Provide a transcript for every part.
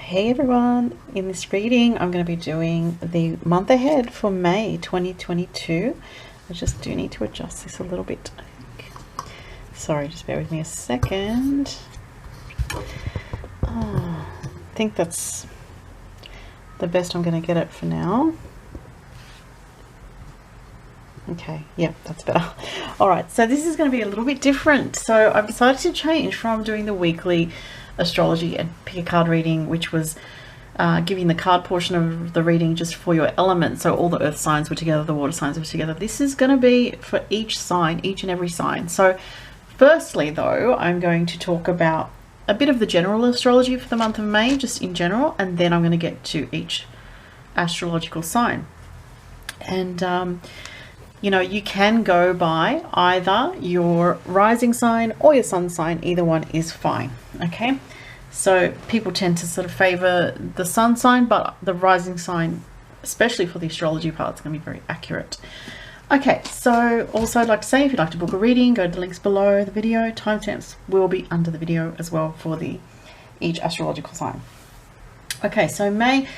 Hey everyone, in this reading I'm going to be doing the month ahead for May 2022. I just do need to adjust this a little bit, I think. Sorry, just bear with me a second. I think that's the best I'm going to get it for now. Okay, yeah, that's better. Alright, so this is going to be a little bit different. So I've decided to change from doing the weekly astrology and pick a card reading, which was giving the card portion of the reading just for your element. So all the earth signs were together, the water signs were together. This is going to be for each sign, each and every sign. So firstly though, I'm going to talk about a bit of the general astrology for the month of May, just in general, and then I'm going to get to each astrological sign. And you know, you can go by either your rising sign or your sun sign. Either one is fine. Okay, so people tend to sort of favor the sun sign, but the rising sign, especially for the astrology part, is going to be very accurate. Okay, so also I'd like to say, if you'd like to book a reading, go to the links below the video. Timestamps will be under the video as well for each astrological sign. Okay, so May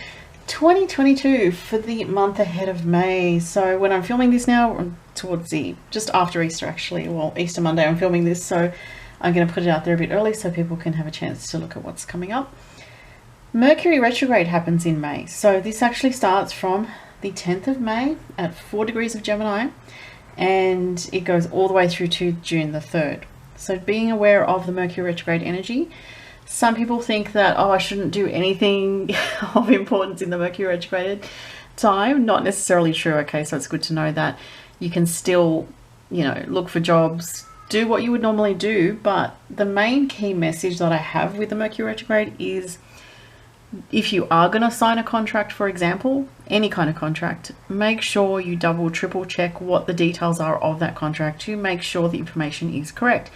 2022 for the month ahead of May. So when I'm filming this now, towards just after Easter actually, well, Easter Monday I'm filming this, so I'm going to put it out there a bit early so people can have a chance to look at what's coming up. Mercury retrograde happens in May, so this actually starts from the 10th of May at 4 degrees of Gemini, and it goes all the way through to June the 3rd. So being aware of the Mercury retrograde energy. Some people think that, oh, I shouldn't do anything of importance in the Mercury retrograde time. Not necessarily true. Okay, so it's good to know that you can still, you know, look for jobs, do what you would normally do. But the main key message that I have with the Mercury retrograde is, if you are going to sign a contract, for example, any kind of contract, make sure you double, triple check what the details are of that contract to make sure the information is correct.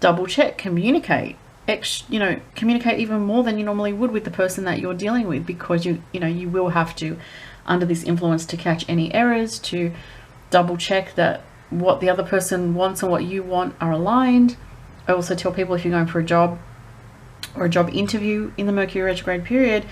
Double check, communicate. Communicate even more than you normally would with the person that you're dealing with, because you will have to, under this influence, to catch any errors, to double check that what the other person wants and what you want are aligned. I also tell people, if you're going for a job or a job interview in the Mercury retrograde period,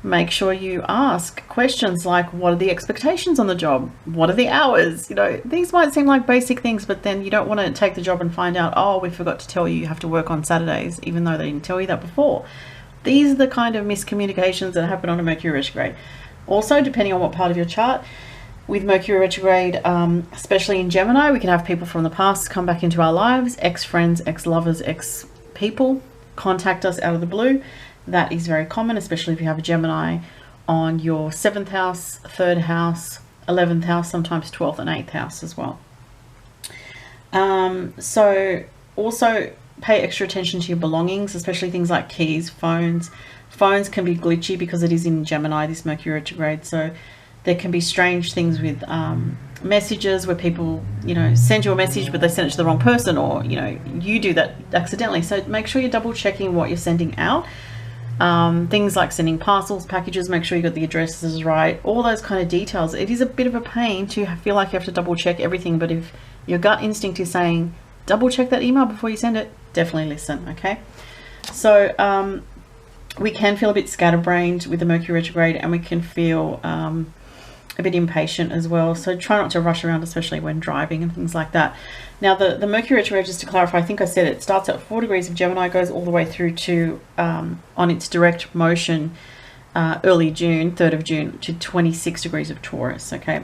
make sure you ask questions like, what are the expectations on the job? What are the hours? You know, these might seem like basic things, but then you don't want to take the job and find out, oh, we forgot to tell you you have to work on Saturdays, even though they didn't tell you that before. These are the kind of miscommunications that happen on a Mercury retrograde. Also, depending on what part of your chart, with Mercury retrograde, especially in Gemini, we can have people from the past come back into our lives, ex-friends, ex-lovers, ex-people, contact us out of the blue. That is very common, especially if you have a Gemini on your 7th house, 3rd house, 11th house, sometimes 12th and 8th house as well. So also pay extra attention to your belongings, especially things like keys, phones. Phones can be glitchy because it is in Gemini, this Mercury retrograde. So there can be strange things with messages where people, you know, send you a message but they send it to the wrong person, or, you know, you do that accidentally. So make sure you're double checking what you're sending out. Things like sending parcels, packages, make sure you got the addresses right, all those kind of details. It is a bit of a pain to feel like you have to double check everything, but if your gut instinct is saying double check that email before you send it, definitely listen. Okay, so we can feel a bit scatterbrained with the Mercury retrograde, and we can feel a bit impatient as well, so try not to rush around, especially when driving and things like that. Now the Mercury retrograde, just to clarify, I think I said it starts at 4 degrees of Gemini, goes all the way through to on its direct motion early June, 3rd of June, to 26 degrees of Taurus. Okay,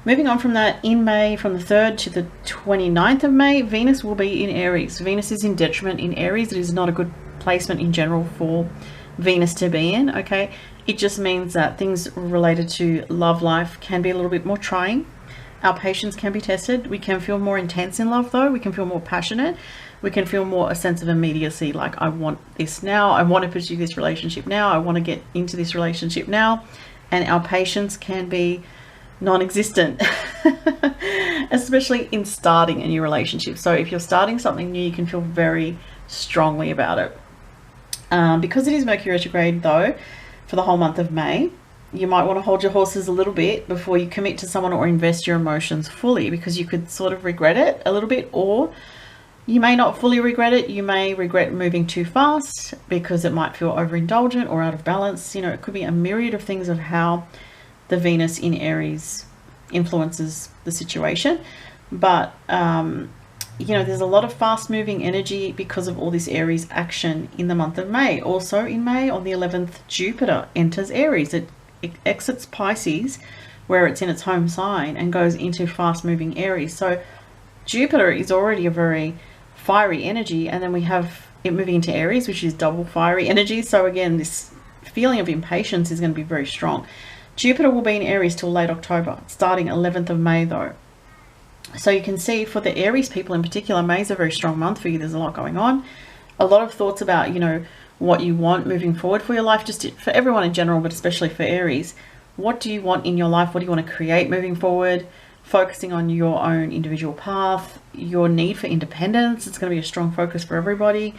moving on from that, in May, from the 3rd to the 29th of May, Venus will be in Aries. Venus is in detriment in Aries. It is not a good placement in general for Venus to be in. Okay, it just means that things related to love life can be a little bit more trying. Our patience can be tested. We can feel more intense in love though. We can feel more passionate. We can feel more a sense of immediacy, like I want this now. I want to pursue this relationship now. I want to get into this relationship now. And our patience can be non-existent, especially in starting a new relationship. So if you're starting something new, you can feel very strongly about it. Because it is Mercury retrograde though, for the whole month of May, you might want to hold your horses a little bit before you commit to someone or invest your emotions fully, because you could sort of regret it a little bit, or You may not fully regret it. You may regret moving too fast because it might feel overindulgent or out of balance. You know, it could be a myriad of things of how the Venus in Aries influences the situation. But, you know, there's a lot of fast moving energy because of all this Aries action in the month of May. Also in May, on the 11th, Jupiter enters Aries. It exits Pisces, where it's in its home sign, and goes into fast moving Aries. So Jupiter is already a very fiery energy, and then we have it moving into Aries, which is double fiery energy. So again, this feeling of impatience is going to be very strong. Jupiter will be in Aries till late October, starting 11th of May though. So you can see for the Aries people in particular, May is a very strong month for you. There's a lot going on, a lot of thoughts about, you know, what you want moving forward for your life, just for everyone in general, but especially for Aries. What do you want in your life? What do you want to create moving forward? Focusing on your own individual path, your need for independence. It's going to be a strong focus for everybody.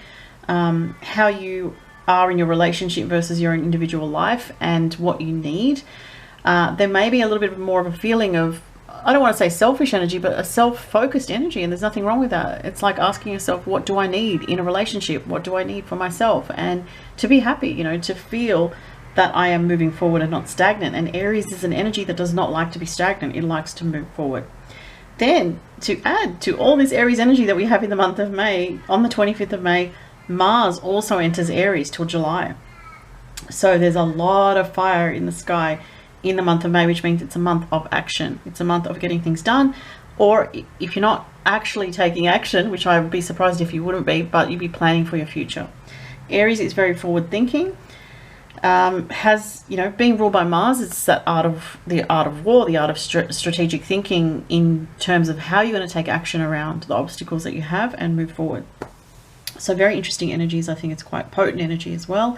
How you are in your relationship versus your own individual life and what you need. There may be a little bit more of a feeling of, I don't want to say selfish energy, but a self-focused energy, and there's nothing wrong with that. It's like asking yourself, what do I need in a relationship? What do I need for myself? And to be happy, you know, to feel that I am moving forward and not stagnant. And Aries is an energy that does not like to be stagnant. It likes to move forward. Then to add to all this Aries energy that we have in the month of May, on the 25th of May, Mars also enters Aries till July. So there's a lot of fire in the sky in the month of May, which means it's a month of action. It's a month of getting things done. Or if you're not actually taking action, which I would be surprised if you wouldn't be, but you'd be planning for your future. Aries is very forward thinking. Has, you know, being ruled by Mars, it's that the art of war, the art of strategic thinking in terms of how you're going to take action around the obstacles that you have and move forward. So very interesting energies. I think it's quite potent energy as well.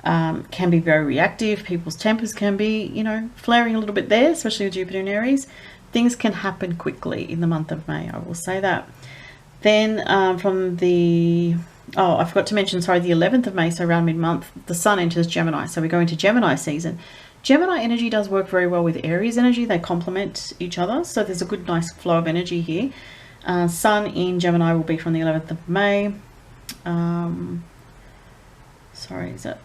Can be very reactive. People's tempers can be, you know, flaring a little bit there, especially with Jupiter in Aries. Things can happen quickly in the month of May, I will say that. Then from the I forgot to mention, sorry, the 11th of May, so around mid-month, the Sun enters Gemini. So we go into Gemini season. Gemini energy does work very well with Aries energy. They complement each other. So there's a good, nice flow of energy here. Sun in Gemini will be from the 11th of May. Sorry, is that...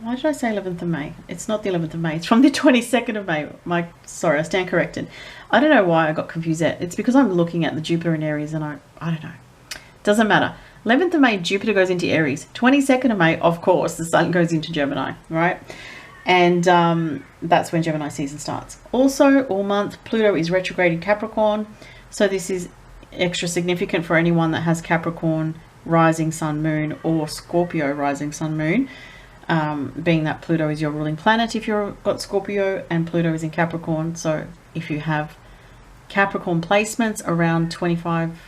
Why did I say 11th of May? It's not the 11th of May. It's from the 22nd of May. Sorry, I stand corrected. I don't know why I got confused there. It's because I'm looking at the Jupiter in Aries and I don't know. Doesn't matter. 11th of May, Jupiter goes into Aries. 22nd of May, of course, the Sun goes into Gemini, right? And that's when Gemini season starts. Also, all month, Pluto is retrograde in Capricorn. So this is extra significant for anyone that has Capricorn rising sun moon or Scorpio rising sun moon, being that Pluto is your ruling planet if you've got Scorpio, and Pluto is in Capricorn. So if you have Capricorn placements around 25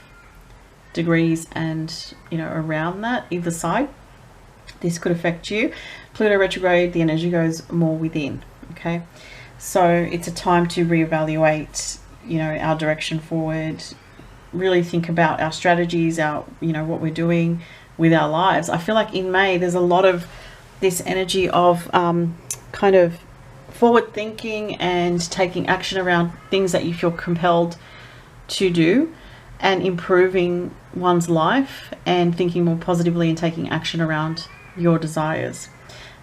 degrees and, you know, around that either side, this could affect you. Pluto retrograde, the energy goes more within. Okay, so it's a time to reevaluate, you know, our direction forward, really think about our strategies, our, you know, what we're doing with our lives. I feel like in May there's a lot of this energy of kind of forward thinking and taking action around things that you feel compelled to do, and improving one's life and thinking more positively and taking action around your desires.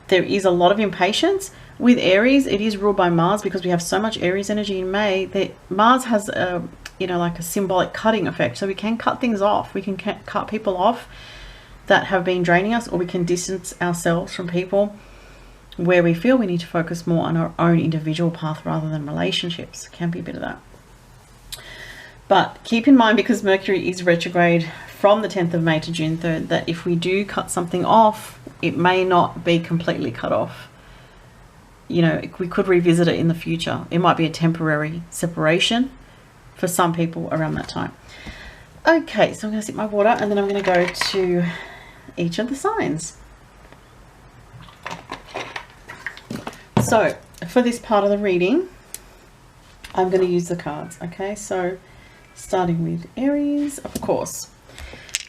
There is a lot of impatience with Aries. It is ruled by Mars because we have so much Aries energy in May that Mars has a, you know, like a symbolic cutting effect. So we can cut things off. We can cut people off that have been draining us, or we can distance ourselves from people where we feel we need to focus more on our own individual path rather than relationships. Can be a bit of that. But keep in mind, because Mercury is retrograde from the 10th of May to June 3rd, that if we do cut something off, it may not be completely cut off. You know, we could revisit it in the future. It might be a temporary separation for some people around that time. Okay, so I'm going to sip my water and then I'm going to go to each of the signs. So for this part of the reading, I'm going to use the cards. Okay, so starting with Aries, of course.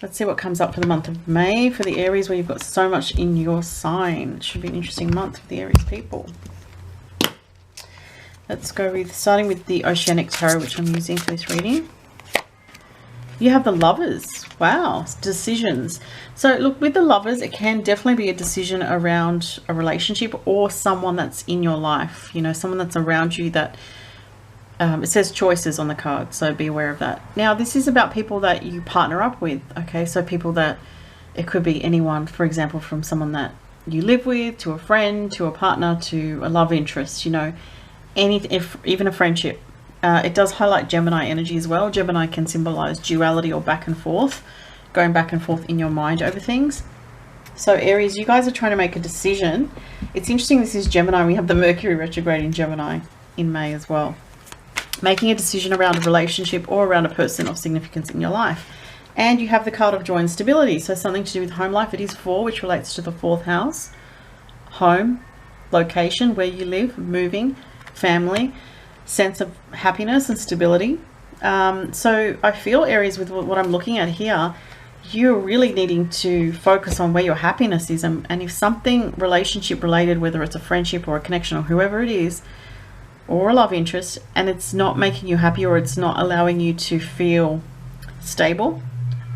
Let's see what comes up for the month of May for the Aries, where you've got so much in your sign. It should be an interesting month for the Aries people. Let's go with, starting with the Oceanic Tarot, which I'm using for this reading. You have the Lovers. Wow, decisions. So look, with the Lovers, it can definitely be a decision around a relationship or someone that's in your life, you know, someone that's around you that, it says choices on the card, so be aware of that. Now, this is about people that you partner up with, okay? So people that, it could be anyone, for example, from someone that you live with, to a friend, to a partner, to a love interest, you know, even a friendship. It does highlight Gemini energy as well. Gemini can symbolize duality or back and forth, going back and forth in your mind over things. So Aries, you guys are trying to make a decision. It's interesting, this is Gemini. We have the Mercury retrograde in Gemini in May as well. Making a decision around a relationship or around a person of significance in your life. And you have the card of joy and stability. So something to do with home life. It is 4, which relates to the 4th house. Home, location, where you live, moving, family, sense of happiness and stability. So I feel, Aries, with what I'm looking at here, you're really needing to focus on where your happiness is. And if something relationship related, whether it's a friendship or a connection or whoever it is, or a love interest, and it's not making you happy, or it's not allowing you to feel stable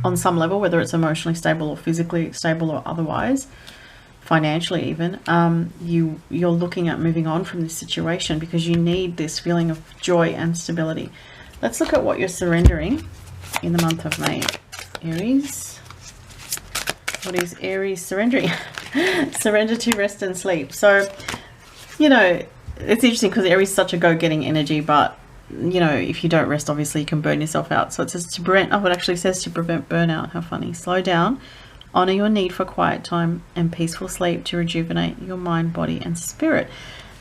on some level, whether it's emotionally stable or physically stable or otherwise, financially even, you're looking at moving on from this situation because you need this feeling of joy and stability. Let's look at what you're surrendering in the month of May, Aries. What is Aries surrendering? Surrender to rest and sleep. So, you know, it's interesting because Aries is such a go-getting energy, but you know, if you don't rest, obviously you can burn yourself out. So it says to prevent, oh, it actually says to prevent burnout. How funny. Slow down, honor your need for quiet time and peaceful sleep to rejuvenate your mind, body and spirit.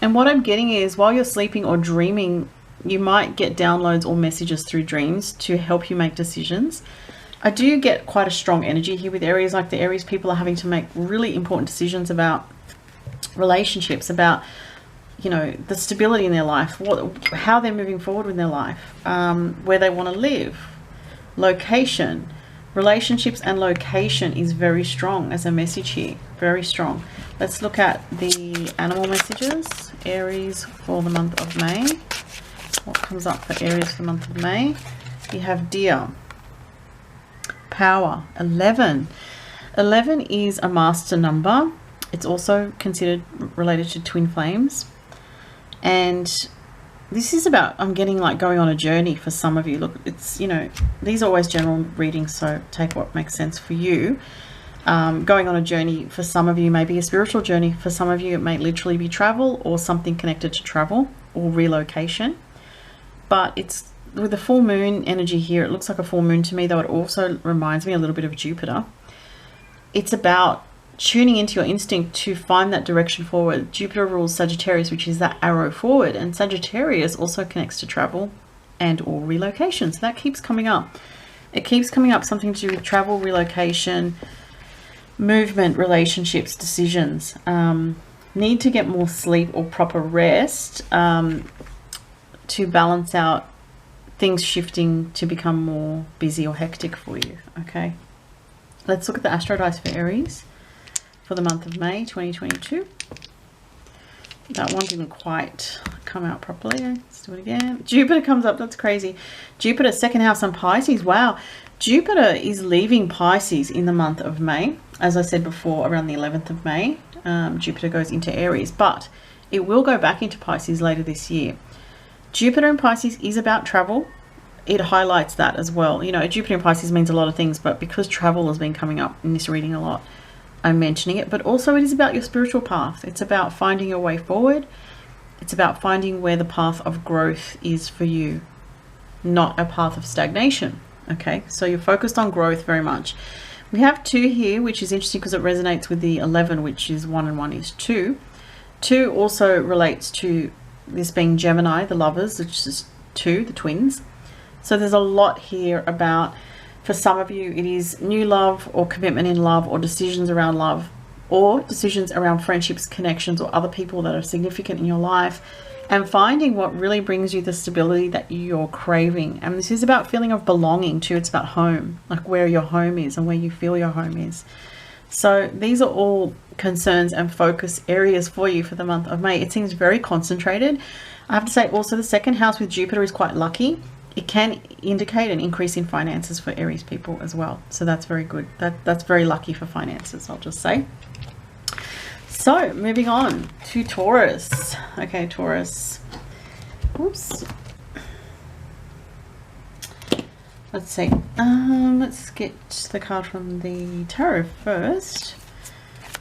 And what I'm getting is, while you're sleeping or dreaming, you might get downloads or messages through dreams to help you make decisions. I do get quite a strong energy here with Aries. Like the Aries people are having to make really important decisions about relationships, about, you know, the stability in their life, how they're moving forward with their life, where they want to live, location. Relationships and location is very strong as a message here, very strong. Let's look at the animal messages, Aries, for the month of May. What comes up for Aries for the month of May? You have Deer, Power, 11. 11 is a master number. It's also considered related to twin flames. And this is about, I'm getting like going on a journey for some of you. Look, it's, you know, these are always general readings, so take what makes sense for you. Going on a journey for some of you may be a spiritual journey. For some of you, it may literally be travel or something connected to travel or relocation. But it's with the full moon energy here. It looks like a full moon to me, though it also reminds me a little bit of Jupiter. It's about tuning into your instinct to find that direction forward. Jupiter rules Sagittarius, which is that arrow forward, and Sagittarius also connects to travel and or relocation. So that keeps coming up. It keeps coming up, something to do with travel, relocation, movement, relationships, decisions. Need to get more sleep or proper rest to balance out things shifting to become more busy or hectic for you. Okay, let's look at the astro dice for Aries for the month of May 2022. That one didn't quite come out properly. Let's do it again. Jupiter comes up. That's crazy. Jupiter, second house on Pisces. Wow. Jupiter is leaving Pisces in the month of May. As I said before, around the 11th of May, Jupiter goes into Aries, but it will go back into Pisces later this year. Jupiter in Pisces is about travel. It highlights that as well. You know, Jupiter in Pisces means a lot of things, but because travel has been coming up in this reading a lot, I'm mentioning it. But also it is about your spiritual path. It's about finding your way forward. It's about finding where the path of growth is for you, not a path of stagnation. Okay, so you're focused on growth very much. We have 2 here, which is interesting because it resonates with the 11, which is 1 and 1 is 2. 2 also relates to this being Gemini, the lovers, which is 2, the twins. So there's a lot here about, for some of you, it is new love or commitment in love or decisions around love or decisions around friendships, connections, or other people that are significant in your life, and finding what really brings you the stability that you're craving. And this is about feeling of belonging too. It's about home, like where your home is and where you feel your home is. So these are all concerns and focus areas for you for the month of May. It seems very concentrated. I have to say also the second house with Jupiter is quite lucky. it can indicate an increase in finances for Aries people as well. So that's very good. That's very lucky for finances, I'll just say. So moving on to Taurus. Okay, Taurus. Oops. Let's see. Let's get the card from the tarot first.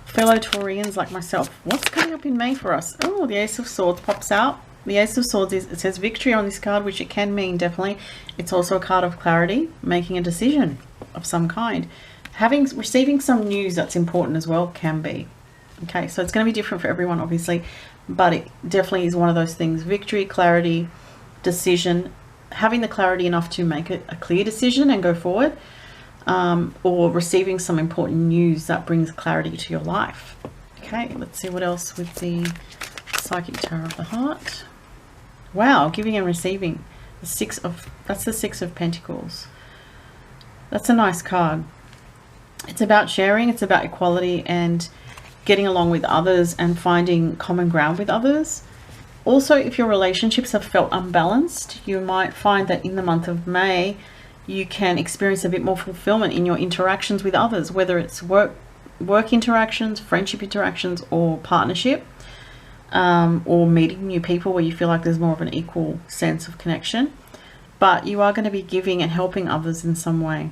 Fellow Taurians like myself, what's coming up in May for us? Oh, the Ace of Swords pops out. The Ace of Swords it says victory on this card, which it can mean definitely. It's also a card of clarity, making a decision of some kind. Receiving some news that's important as well can be. Okay, so it's going to be different for everyone, obviously, but it definitely is one of those things. Victory, clarity, decision, having the clarity enough to make it a clear decision and go forward, or receiving some important news that brings clarity to your life. Okay, let's see what else with the Psychic Tarot of the Heart. Wow, giving and receiving. That's the Six of Pentacles. That's a nice card. It's about sharing, it's about equality and getting along with others and finding common ground with others. Also, if your relationships have felt unbalanced, you might find that in the month of May, you can experience a bit more fulfillment in your interactions with others, whether it's work interactions, friendship interactions, or partnership, or meeting new people where you feel like there's more of an equal sense of connection. But you are going to be giving and helping others in some way.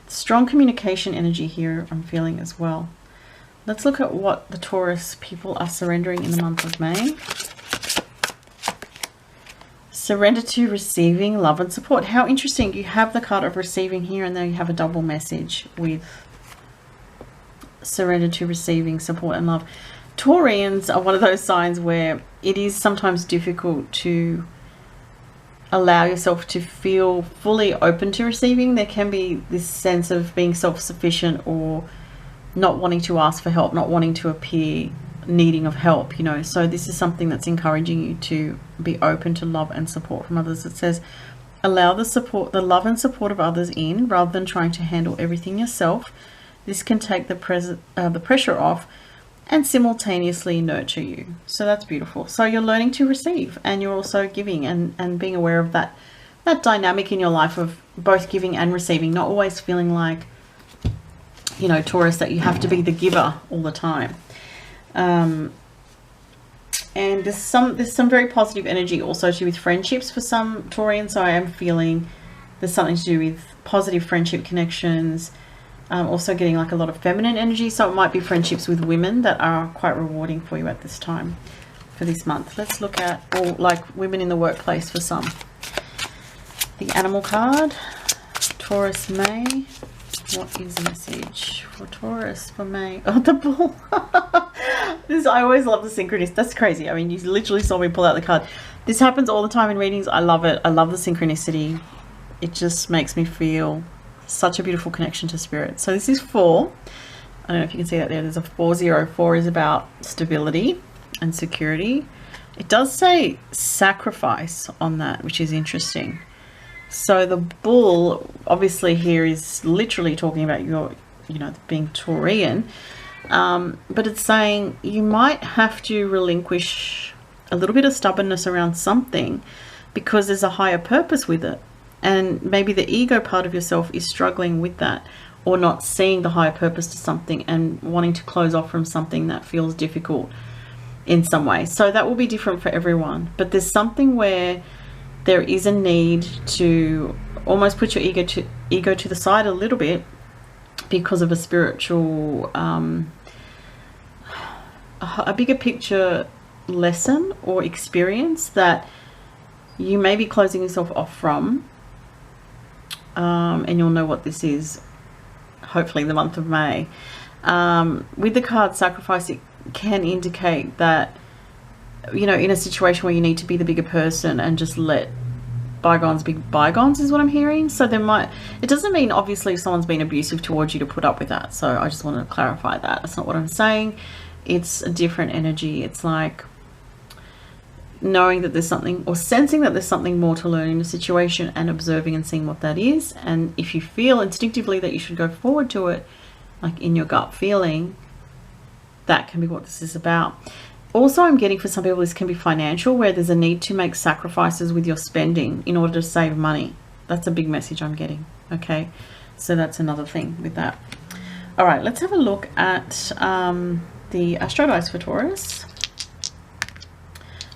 Strong communication energy here I'm feeling as well. Let's look at what the Taurus people are surrendering in the month of May. Surrender to receiving love and support. How interesting. You have the card of receiving here, and then you have a double message with surrender to receiving support and love. Taurians are one of those signs where it is sometimes difficult to allow yourself to feel fully open to receiving. There can be this sense of being self-sufficient or not wanting to ask for help, not wanting to appear needing of help, you know. So this is something that's encouraging you to be open to love and support from others. It says, allow the love and support of others in rather than trying to handle everything yourself. This can take the pressure off and simultaneously nurture you. So that's beautiful. So you're learning to receive, and you're also giving and being aware of that dynamic in your life of both giving and receiving, not always feeling like, you know, Taurus, that you have to be the giver all the time. And there's some very positive energy also to do with friendships for some Taurians. So I am feeling there's something to do with positive friendship connections. Also getting like a lot of feminine energy. So it might be friendships with women that are quite rewarding for you at this time for this month. Let's look at, or like women in the workplace for some. The Animal card, Taurus May. What is the message for Taurus for May? Oh, the Bull. I always love the synchronicity. That's crazy. I mean, you literally saw me pull out the card. This happens all the time in readings. I love it. I love the synchronicity. It just makes me feel such a beautiful connection to spirit. So this is 4. I don't know if you can see that there. There's a 4-0. 4 is about stability and security. It does say sacrifice on that, which is interesting. So the Bull obviously here is literally talking about your, you know, being Taurian, but it's saying you might have to relinquish a little bit of stubbornness around something because there's a higher purpose with it. And maybe the ego part of yourself is struggling with that, or not seeing the higher purpose to something and wanting to close off from something that feels difficult in some way. So that will be different for everyone. But there's something where there is a need to almost put your ego to the side a little bit because of a spiritual, a bigger picture lesson or experience that you may be closing yourself off from. And you'll know what this is hopefully in the month of May. With the card sacrifice, it can indicate that, you know, in a situation where you need to be the bigger person and just let bygones be bygones is what I'm hearing. So it doesn't mean obviously if someone's been abusive towards you to put up with that. So I just want to clarify that. That's not what I'm saying. It's a different energy. It's like knowing that there's something, or sensing that there's something more to learn in a situation and observing and seeing what that is. And if you feel instinctively that you should go forward to it, like in your gut feeling, that can be what this is about. Also, I'm getting for some people this can be financial, where there's a need to make sacrifices with your spending in order to save money. That's a big message I'm getting. Okay, so that's another thing with that. All right, let's have a look at the astro dice for Taurus.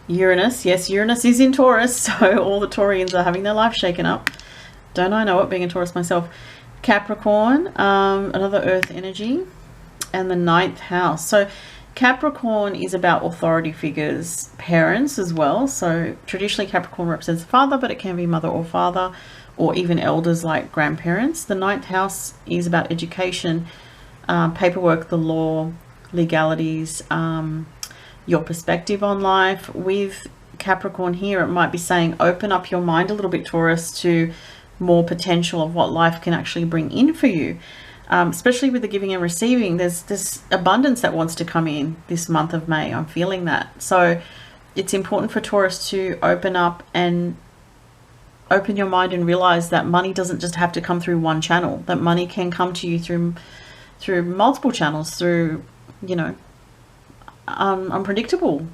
Uranus. Yes, Uranus is in Taurus, so all the Taurians are having their life shaken up. Don't I know it, being a Taurus myself. Capricorn, another earth energy, and the 9th house. So Capricorn is about authority figures, parents as well. So traditionally Capricorn represents the father, but it can be mother or father, or even elders like grandparents. The 9th house is about education, paperwork, the law, legalities, your perspective on life. With Capricorn here, it might be saying open up your mind a little bit, Taurus, to more potential of what life can actually bring in for you. Especially with the giving and receiving, there's this abundance that wants to come in this month of May. I'm feeling that. So it's important for Taurus to open up and open your mind and realize that money doesn't just have to come through one channel, that money can come to you through multiple channels, through, you know, unpredictable.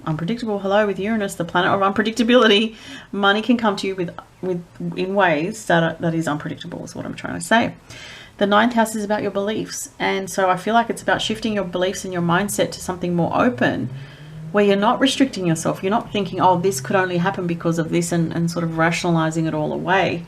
Hello, with Uranus, the planet of unpredictability. Money can come to you in ways that is unpredictable, is what I'm trying to say. The 9th house is about your beliefs, and so I feel like it's about shifting your beliefs and your mindset to something more open, where you're not restricting yourself. You're not thinking, oh, this could only happen because of this, and sort of rationalizing it all away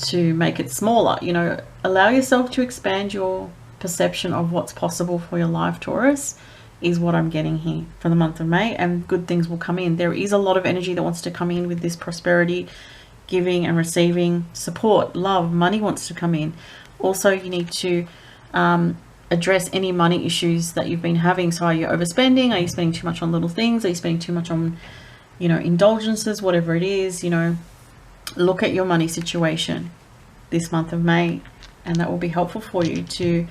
to make it smaller. You know, allow yourself to expand your perception of what's possible for your life, Taurus, is what I'm getting here for the month of May, and good things will come in. There is a lot of energy that wants to come in with this prosperity, giving and receiving, support, love, money wants to come in. Also, you need to address any money issues that you've been having. So are you overspending? Are you spending too much on little things? Are you spending too much on, you know, indulgences, whatever it is? You know, look at your money situation this month of May, and that will be helpful for you to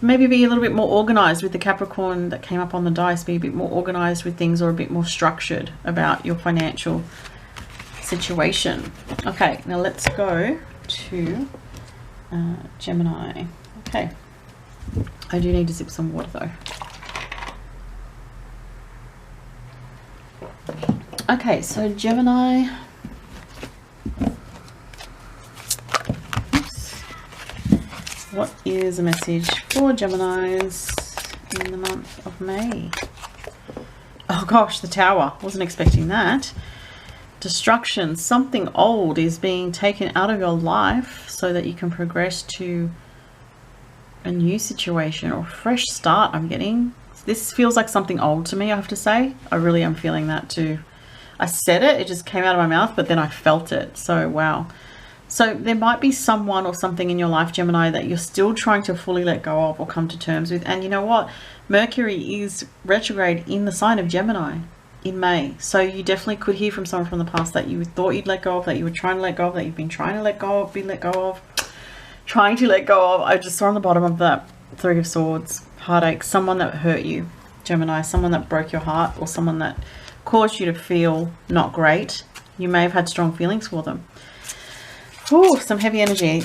maybe be a little bit more organized. With the Capricorn that came up on the dice, be a bit more organized with things, or a bit more structured about your financial situation. Okay, now let's go to Gemini. Okay, I do need to sip some water though. Okay, so Gemini. Oops. What is a message for Geminis in the month of May? Oh gosh, the Tower. Wasn't expecting that. Destruction. Something old is being taken out of your life so that you can progress to a new situation or fresh start. I'm getting this feels like something old to me, I have to say. I really am feeling that too. I said it, it just came out of my mouth, but then I felt it. So wow. So there might be someone or something in your life, Gemini, that you're still trying to fully let go of or come to terms with. And you know what, Mercury is retrograde in the sign of Gemini in May, so you definitely could hear from someone from the past that you thought you'd let go of, that you were trying to let go of, that you've been trying to let go of, trying to let go of. I just saw on the bottom of that 3 of Swords, heartache, someone that hurt you, Gemini, someone that broke your heart, or someone that caused you to feel not great. You may have had strong feelings for them. Oh, some heavy energy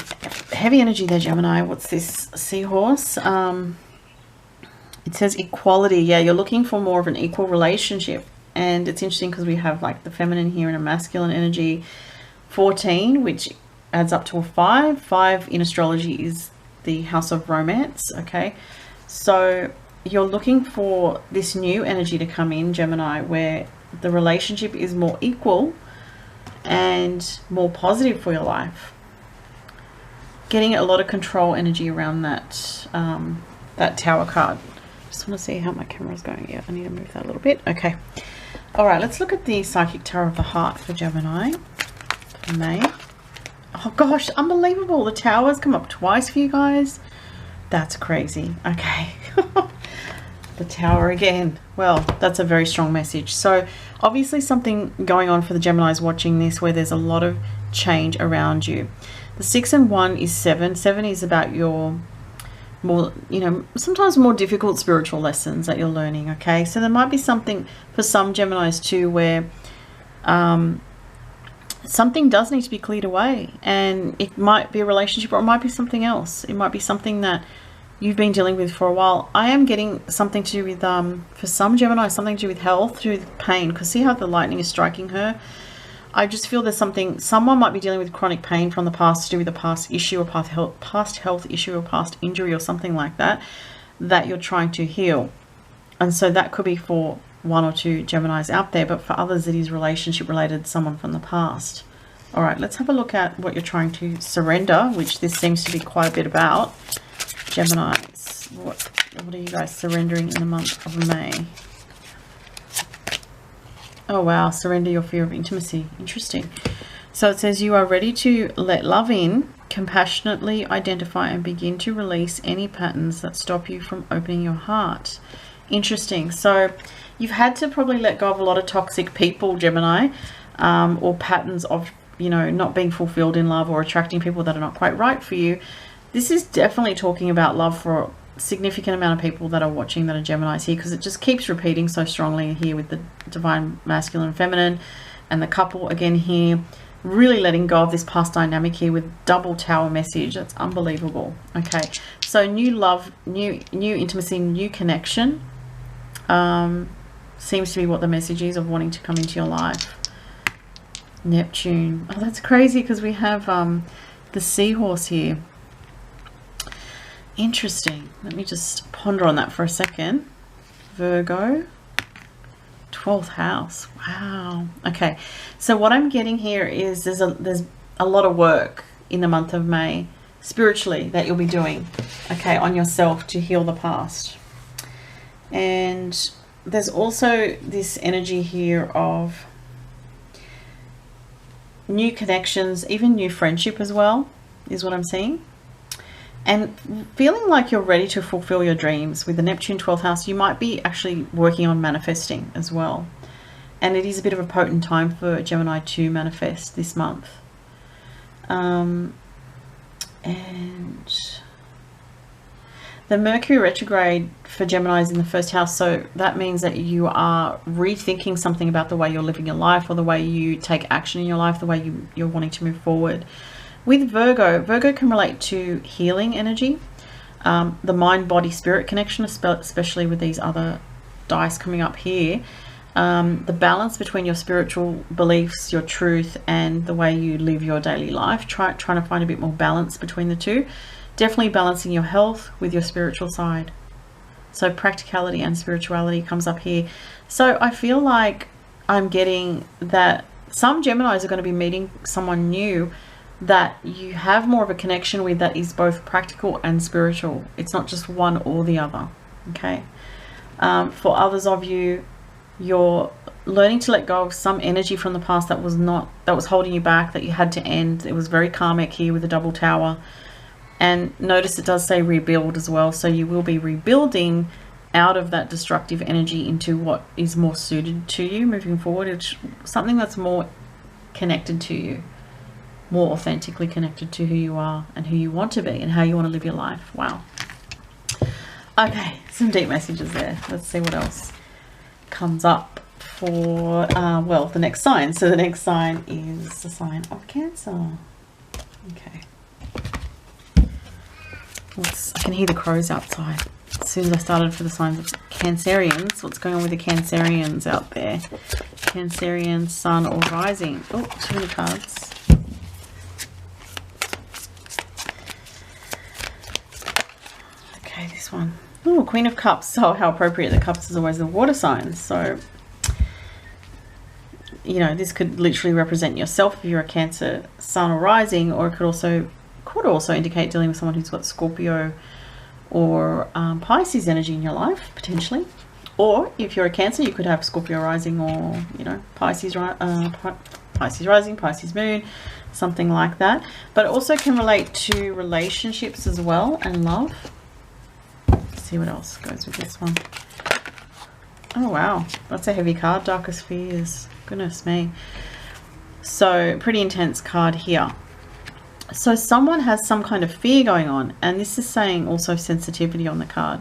there, Gemini. What's this? Seahorse. It says equality. Yeah, you're looking for more of an equal relationship. And it's interesting because we have like the feminine here and a masculine energy. 14, which adds up to a 5. 5 in astrology is the house of romance. Okay, so you're looking for this new energy to come in, Gemini, where the relationship is more equal and more positive for your life. Getting a lot of control energy around that that Tower card. Just want to see how my camera's going. Yeah, I need to move that a little bit. Okay. All right, let's look at the Psychic Tarot of the Heart for Gemini for May. Oh gosh, unbelievable. The Tower's come up twice for you guys. That's crazy. Okay. The Tower again. Well, that's a very strong message. So obviously something going on for the Geminis watching this, where there's a lot of change around you. The 6 and 1 is 7. 7 is about your more, you know, sometimes more difficult spiritual lessons that you're learning. Okay, so there might be something for some Geminis too, where something does need to be cleared away, and it might be a relationship, or it might be something else. It might be something that you've been dealing with for a while. I am getting something to do with, for some Gemini, something to do with health, to do with pain, because see how the lightning is striking her? I just feel there's something, someone might be dealing with chronic pain from the past to do with a past issue or past health issue or past injury or something like that, that you're trying to heal. And so that could be for one or two Geminis out there, but for others it is relationship related, someone from the past. All right, let's have a look at what you're trying to surrender, which this seems to be quite a bit about. Geminis, what are you guys surrendering in the month of May? Oh wow, surrender your fear of intimacy. Interesting. So it says you are ready to let love in, compassionately identify and begin to release any patterns that stop you from opening your heart. Interesting. So you've had to probably let go of a lot of toxic people, Gemini, or patterns of, you know, not being fulfilled in love or attracting people that are not quite right for you. This is definitely talking about love for significant amount of people that are watching that are Geminis here, because it just keeps repeating so strongly here with the divine masculine and feminine and the couple again here, really letting go of this past dynamic here with double tower message. That's unbelievable. Okay, so new love, new intimacy, new connection seems to be what the message is of wanting to come into your life. Neptune. Oh, that's crazy, because we have the seahorse here. Interesting. Let me just ponder on that for a second. Virgo, 12th house. Wow. Okay. So what I'm getting here is there's a lot of work in the month of May spiritually that you'll be doing, okay, on yourself to heal the past. And there's also this energy here of new connections, even new friendship as well, is what I'm seeing. And feeling like you're ready to fulfill your dreams. With the Neptune 12th house, you might be actually working on manifesting as well. And it is a bit of a potent time for Gemini to manifest this month. And the Mercury retrograde for Gemini is in the first house. So that means that you are rethinking something about the way you're living your life, or the way you take action in your life, the way you're wanting to move forward. With Virgo, Virgo can relate to healing energy, the mind, body, spirit connection, especially with these other dice coming up here. The balance between your spiritual beliefs, your truth, and the way you live your daily life. Trying to find a bit more balance between the two. Definitely balancing your health with your spiritual side. So practicality and spirituality comes up here. So I feel like I'm getting that some Geminis are going to be meeting someone new that you have more of a connection with, that is both practical and spiritual. It's not just one or the other. Okay. For others of you, you're learning to let go of some energy from the past that was holding you back, that you had to end. It was very karmic here with the double tower. And notice it does say rebuild as well. So you will be rebuilding out of that destructive energy into what is more suited to you moving forward. It's something that's more connected to you, more authentically connected to who you are and who you want to be and how you want to live your life. Wow. Okay, some deep messages there. Let's see what else comes up for, well, the next sign. So the next sign is the sign of Cancer. Okay. I can hear the crows outside. As soon as I started for the signs of Cancerians, what's going on with the Cancerians out there? Cancerian, Sun or Rising. Oh, too many cards. Okay, this one. Oh, Queen of Cups. So how appropriate. The Cups is always the water signs. So, you know, this could literally represent yourself if you're a Cancer, Sun or Rising, or it could also indicate dealing with someone who's got Scorpio or Pisces energy in your life, potentially. Or if you're a Cancer, you could have Scorpio rising, or, you know, Pisces rising, Pisces moon, something like that. But it also can relate to relationships as well, and love. Let's see what else goes with this one. Oh wow, that's a heavy card. Darkest Fears. Goodness me. So pretty intense card here. So someone has some kind of fear going on, and this is saying also sensitivity on the card.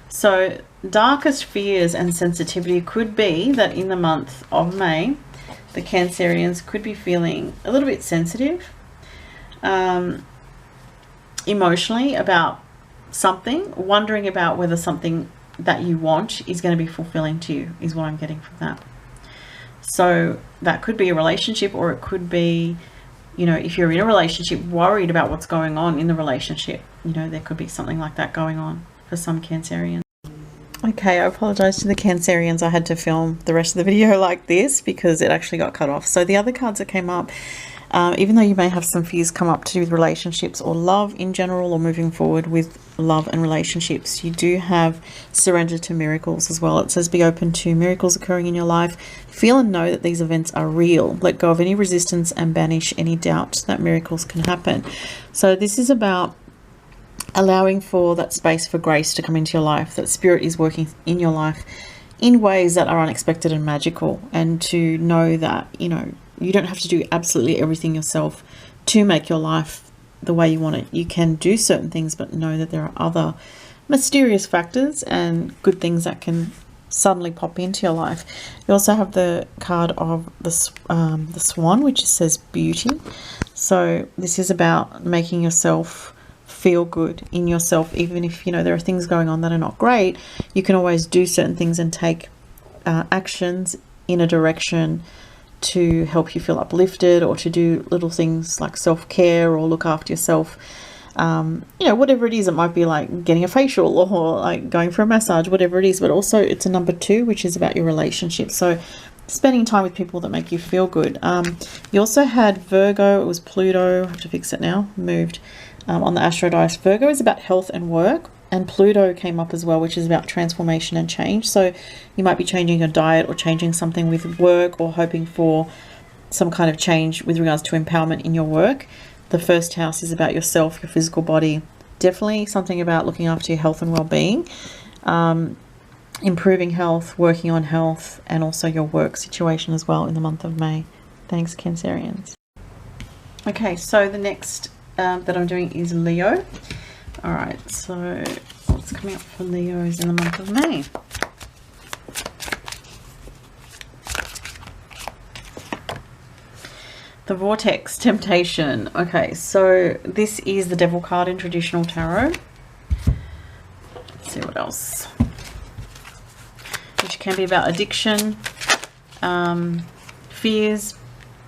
So darkest fears and sensitivity could be that in the month of May, the Cancerians could be feeling a little bit sensitive emotionally about something, wondering about whether something that you want is going to be fulfilling to you, is what I'm getting from that. So that could be a relationship, or it could be, you know, if you're in a relationship, worried about what's going on in the relationship. You know, there could be something like that going on for some Cancerians. Okay, I apologize to the Cancerians. I had to film the rest of the video like this because it actually got cut off. So the other cards that came up, even though you may have some fears come up to do with relationships or love in general, or moving forward with love and relationships, you do have surrender to miracles as well. It says be open to miracles occurring in your life. Feel and know that these events are real. Let go of any resistance and banish any doubt that miracles can happen. So this is about allowing for that space for grace to come into your life, that spirit is working in your life in ways that are unexpected and magical, and to know that, you know, you don't have to do absolutely everything yourself to make your life the way you want it. You can do certain things, but know that there are other mysterious factors and good things that can suddenly pop into your life. You also have the card of the swan, which says beauty. So this is about making yourself feel good in yourself, even if, you know, there are things going on that are not great. You can always do certain things and take actions in a direction to help you feel uplifted, or to do little things like self-care or look after yourself. You know, whatever it is, it might be like getting a facial or like going for a massage, whatever it is. But also it's a number 2, which is about your relationship. So spending time with people that make you feel good. You also had Virgo. It was Pluto. I have to fix it now. Moved. On the Astro Dice. Virgo is about health and work, and Pluto came up as well, which is about transformation and change. So you might be changing your diet or changing something with work, or hoping for some kind of change with regards to empowerment in your work. The first house is about yourself, your physical body. Definitely something about looking after your health and well-being, improving health, working on health, and also your work situation as well in the month of May. Thanks, Cancerians. Okay, so the next that I'm doing is Leo. All right, so what's coming up for Leos in the month of May? The Vortex, Temptation. Okay, so this is the Devil card in traditional tarot. Let's see what else. Which can be about addiction, fears,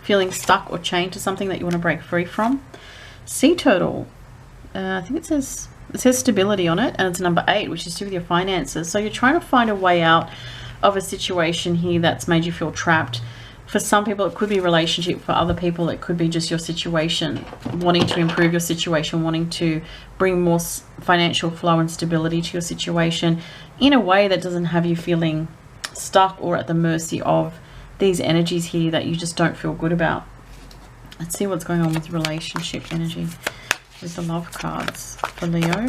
feeling stuck or chained to something that you want to break free from. Sea Turtle. I think it says stability on it, and it's number 8, which is to do with your finances. So you're trying to find a way out of a situation here that's made you feel trapped. For some people, it could be relationship. For other people, it could be just your situation, wanting to improve your situation, wanting to bring more financial flow and stability to your situation in a way that doesn't have you feeling stuck or at the mercy of these energies here that you just don't feel good about. Let's see what's going on with relationship energy. There's the love cards for Leo.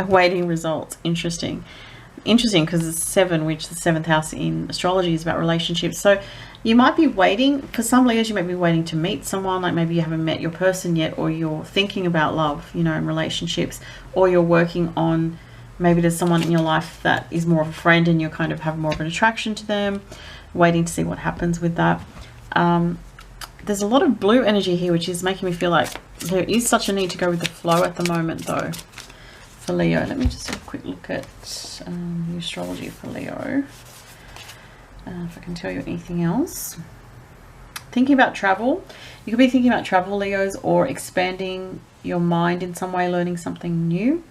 Awaiting results. Interesting. Interesting, because it's 7, which the 7th house in astrology is about relationships. So you might be waiting, for some Leos, you might be waiting to meet someone, like maybe you haven't met your person yet, or you're thinking about love, you know, in relationships, or you're working on, maybe there's someone in your life that is more of a friend and you kind of have more of an attraction to them, waiting to see what happens with that. There's a lot of blue energy here, which is making me feel like there is such a need to go with the flow at the moment, though, for Leo. Let me just have a quick look at the astrology for Leo. If I can tell you anything else. Thinking about travel. You could be thinking about travel, Leos, or expanding your mind in some way, learning something new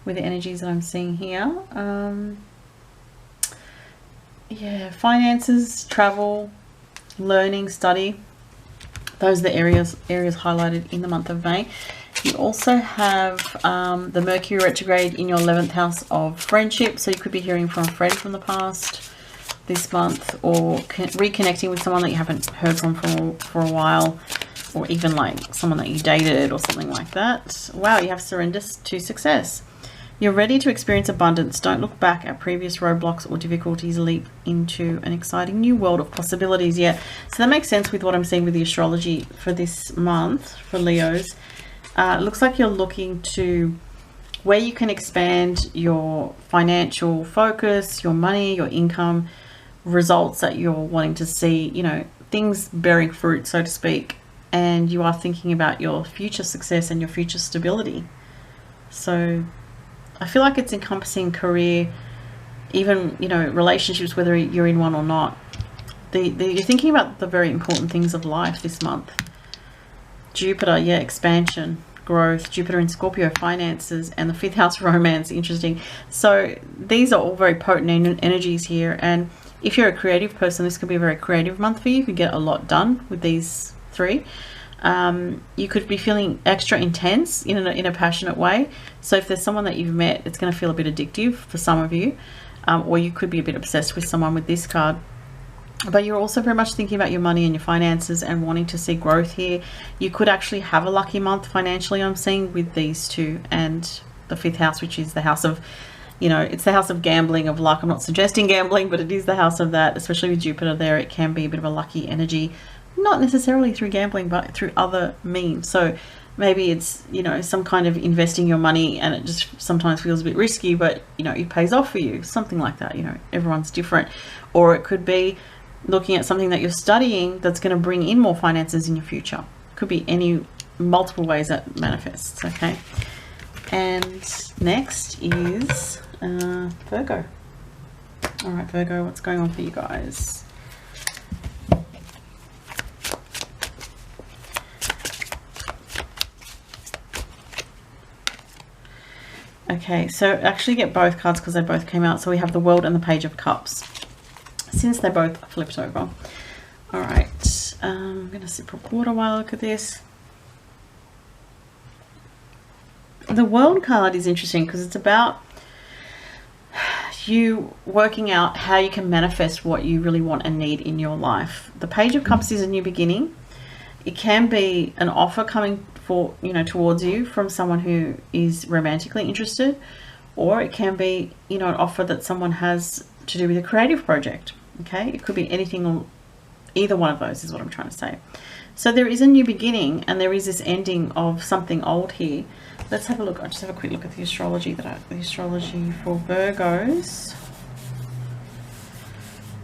with the energies that I'm seeing here. Yeah, finances, travel, learning, study. Those are the areas highlighted in the month of May. You also have the Mercury retrograde in your 11th house of friendship. So you could be hearing from a friend from the past this month, or reconnecting with someone that you haven't heard from for a while, or even like someone that you dated or something like that. Wow, you have surrender to success. You're ready to experience abundance. Don't look back at previous roadblocks or difficulties. Leap into an exciting new world of possibilities. Yeah, so that makes sense with what I'm seeing with the astrology for this month for Leos. It looks like you're looking to where you can expand your financial focus, your money, your income, results that you're wanting to see, you know, things bearing fruit, so to speak. And you are thinking about your future success and your future stability. So I feel like it's encompassing career, even, you know, relationships, whether you're in one or not. You're thinking about the very important things of life this month. Jupiter, yeah, expansion, growth. Jupiter in Scorpio, finances, and the 5th house, romance. Interesting. So these are all very potent energies here, and if you're a creative person, this could be a very creative month for you. You could get a lot done with these three. You could be feeling extra intense in a passionate way. So if there's someone that you've met, it's going to feel a bit addictive for some of you, or you could be a bit obsessed with someone with this card. But you're also very much thinking about your money and your finances and wanting to see growth here. You could actually have a lucky month financially, I'm seeing, with these two, and the 5th house, which is the house of, you know, it's the house of gambling, of luck. I'm not suggesting gambling, but it is the house of that, especially with Jupiter there. It can be a bit of a lucky energy, not necessarily through gambling, but through other means. So maybe it's, you know, some kind of investing your money, and it just sometimes feels a bit risky, but, you know, it pays off for you, something like that. You know, everyone's different. Or it could be looking at something that you're studying that's going to bring in more finances in your future. Could be any multiple ways that manifests. Okay, and next is Virgo. All right, Virgo, what's going on for you guys? Okay, so actually get both cards because they both came out. So we have the World and the Page of Cups, since they both flipped over. All right, I'm going to sip of water while I look at this. The World card is interesting because it's about you working out how you can manifest what you really want and need in your life. The Page of Cups is a new beginning. It can be an offer coming for, you know, towards you from someone who is romantically interested, or it can be, you know, an offer that someone has to do with a creative project. Okay, it could be anything, or either one of those is what I'm trying to say. So there is a new beginning, and there is this ending of something old here. Let's have a look. I'll just have a quick look at the astrology the astrology for Virgos.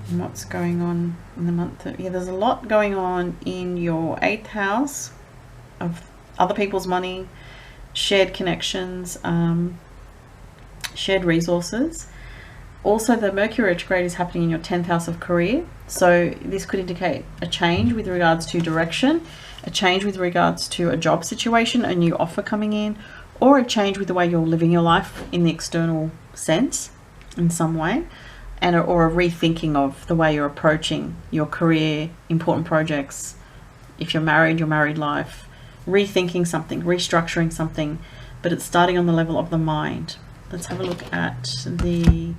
And what's going on in the month of, yeah, there's a lot going on in your 8th house of other people's money, shared connections, shared resources. Also, the Mercury retrograde is happening in your 10th house of career. So this could indicate a change with regards to direction, a change with regards to a job situation, a new offer coming in, or a change with the way you're living your life in the external sense in some way, and or a rethinking of the way you're approaching your career, important projects. If you're married, your married life, rethinking something, restructuring something, but it's starting on the level of the mind. Let's have a look at the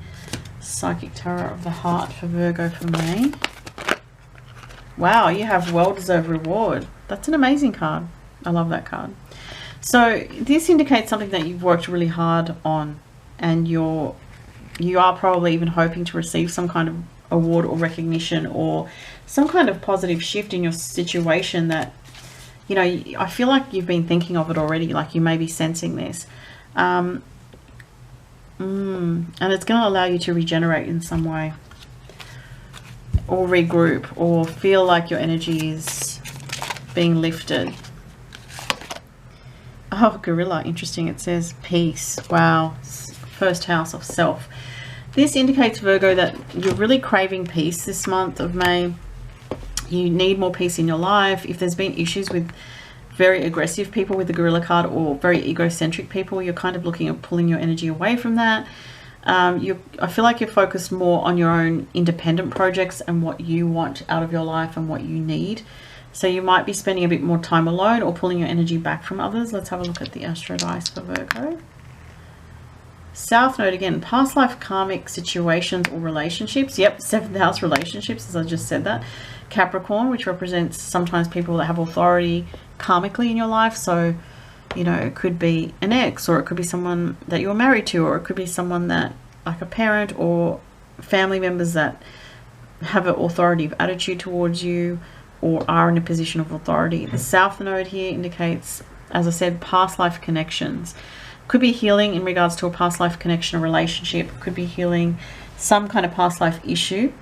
Psychic Tarot of the Heart for Virgo for May. Wow, you have well-deserved reward. That's an amazing card. I love that card. So this indicates something that you've worked really hard on, and you are probably even hoping to receive some kind of award or recognition, or some kind of positive shift in your situation that, you know, I feel like you've been thinking of it already, like you may be sensing this. And it's going to allow you to regenerate in some way, or regroup, or feel like your energy is being lifted. Oh, Gorilla, interesting. It says peace. Wow, 1st house of self. This indicates, Virgo, that you're really craving peace this month of May. You need more peace in your life. If there's been issues with very aggressive people with the Gorilla card, or very egocentric people, you're kind of looking at pulling your energy away from that. I feel like you're focused more on your own independent projects and what you want out of your life and what you need. So you might be spending a bit more time alone, or pulling your energy back from others. Let's have a look at the Astro Dice for Virgo. South Node again, past life karmic situations or relationships. Yep, 7th house relationships, as I just said that. Capricorn, which represents sometimes people that have authority karmically in your life. So, you know, it could be an ex, or it could be someone that you're married to, or it could be someone that, like a parent or family members that have an authoritative attitude towards you, or are in a position of authority. The South Node here indicates, as I said, past life connections. Could be healing in regards to a past life connection or relationship. Could be healing some kind of past life issue.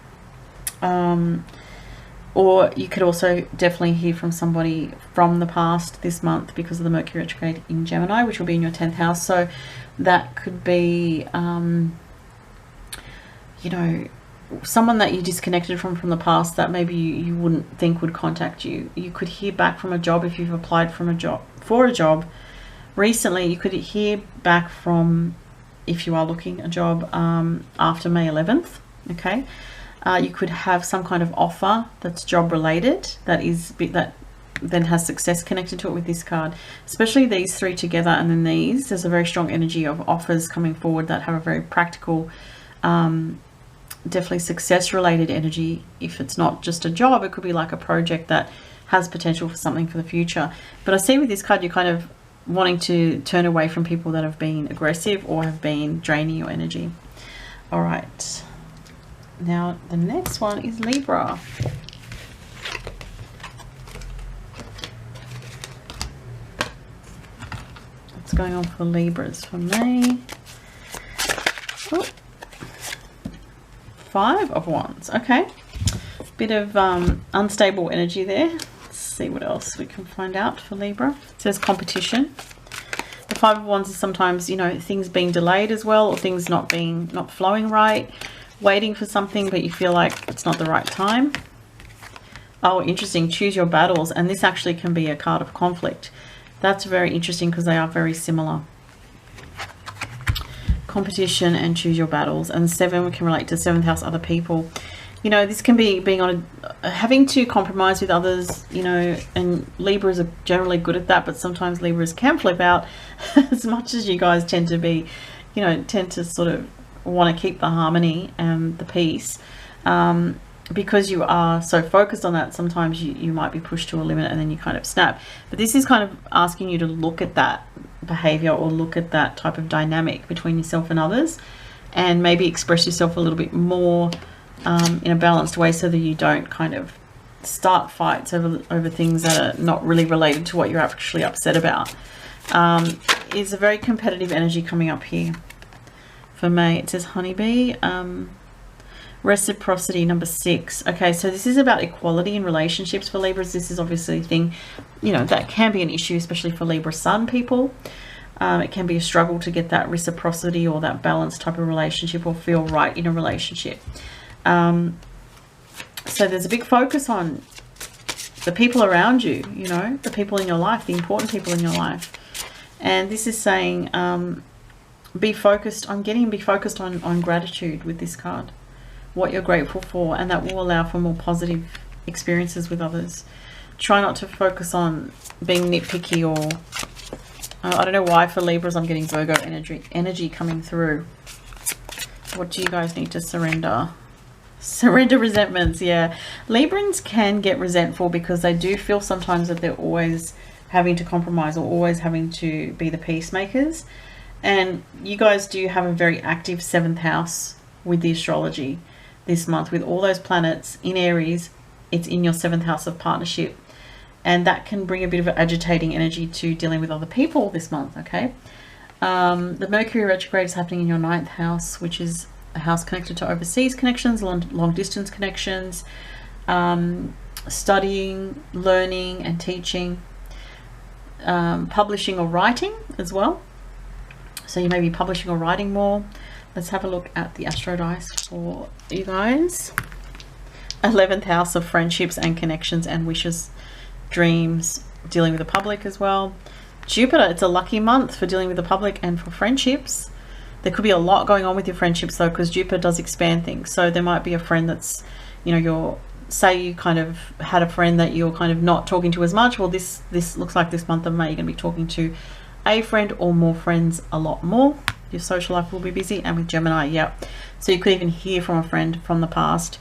Or you could also definitely hear from somebody from the past this month because of the Mercury retrograde in Gemini, which will be in your 10th house. So that could be, you know, someone that you disconnected from the past that maybe you wouldn't think would contact you. You could hear back from a job if you've applied for a job recently. You could hear back from, if you are looking a job after May 11th. Okay. You could have some kind of offer that's job related that then has success connected to it with this card, especially these three together. And then there's a very strong energy of offers coming forward that have a very practical, definitely success related energy. If it's not just a job, it could be like a project that has potential for something for the future. But I see with this card, you're kind of wanting to turn away from people that have been aggressive or have been draining your energy. All right. Now, the next one is Libra. What's going on for Libras for May? Oh, 5 of Wands. Okay. Bit of unstable energy there. Let's see what else we can find out for Libra. It says competition. The 5 of Wands is sometimes, you know, things being delayed as well, or things not flowing right. Waiting for something, but you feel like it's not the right time. Oh, interesting. Choose your battles. And this actually can be a card of conflict. That's very interesting because they are very similar. Competition and choose your battles. And 7 can relate to 7th house, other people. You know, this can be having to compromise with others, you know, and Libras are generally good at that, but sometimes Libras can flip out as much as you guys tend to be, you know, tend to sort of want to keep the harmony and the peace, because you are so focused on that. Sometimes you might be pushed to a limit and then you kind of snap. But this is kind of asking you to look at that behavior or look at that type of dynamic between yourself and others, and maybe express yourself a little bit more in a balanced way, so that you don't kind of start fights over things that are not really related to what you're actually upset about. Is a very competitive energy coming up here. For May, it says honeybee, reciprocity, number 6. Okay, so this is about equality in relationships for Libras. This is obviously a thing, you know, that can be an issue, especially for Libra sun people. It can be a struggle to get that reciprocity or that balanced type of relationship, or feel right in a relationship. So there's a big focus on the people around you, you know, the people in your life, the important people in your life. And this is saying, be focused on gratitude with this card, what you're grateful for, and that will allow for more positive experiences with others. Try not to focus on being nitpicky, or I don't know why for Libras I'm getting Virgo energy coming through. What do you guys need to surrender? Surrender resentments. Yeah, Librans can get resentful because they do feel sometimes that they're always having to compromise or always having to be the peacemakers. And you guys do have a very active 7th house with the astrology this month, with all those planets in Aries. It's in your 7th house of partnership, and that can bring a bit of an agitating energy to dealing with other people this month. Okay, the Mercury retrograde is happening in your 9th house, which is a house connected to overseas connections, long distance connections, studying, learning and teaching, publishing or writing as well. So you may be publishing or writing more. Let's have a look at the Astro Dice for you guys. 11th house of friendships and connections and wishes, dreams, dealing with the public as well. Jupiter, it's a lucky month for dealing with the public and for friendships. There could be a lot going on with your friendships though, because Jupiter does expand things. So there might be a friend that's, you know, say you kind of had a friend that you're kind of not talking to as much. Well, this looks like this month of May you're going to be talking to a friend or more friends a lot more. Your social life will be busy. And with Gemini, yep. So you could even hear from a friend from the past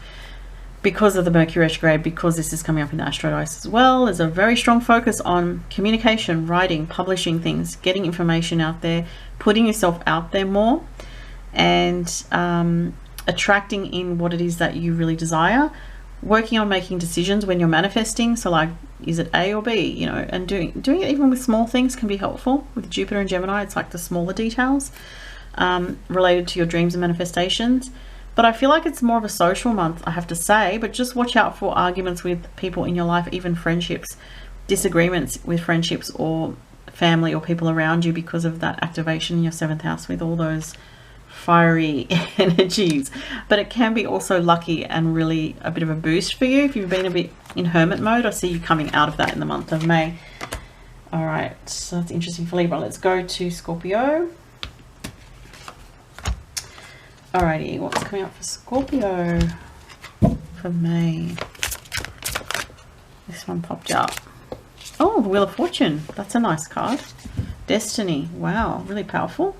because of the Mercury retrograde, because this is coming up in the Astro Dice as well. There's a very strong focus on communication, writing, publishing things, getting information out there, putting yourself out there more, and attracting in what it is that you really desire. Working on making decisions when you're manifesting. So like, is it A or B, you know, and doing it even with small things can be helpful. With Jupiter and Gemini, it's like the smaller details related to your dreams and manifestations. But I feel like it's more of a social month, I have to say. But just watch out for arguments with people in your life, even friendships, disagreements with friendships or family or people around you, because of that activation in your 7th house with all those fiery energies. But it can be also lucky and really a bit of a boost for you if you've been a bit in hermit mode. I see you coming out of that in the month of May. All right, so that's interesting for Libra. Let's go to Scorpio. Alrighty, what's coming up for Scorpio for May? This one popped up. Oh, the Wheel of Fortune. That's a nice card. Destiny. Wow, really powerful.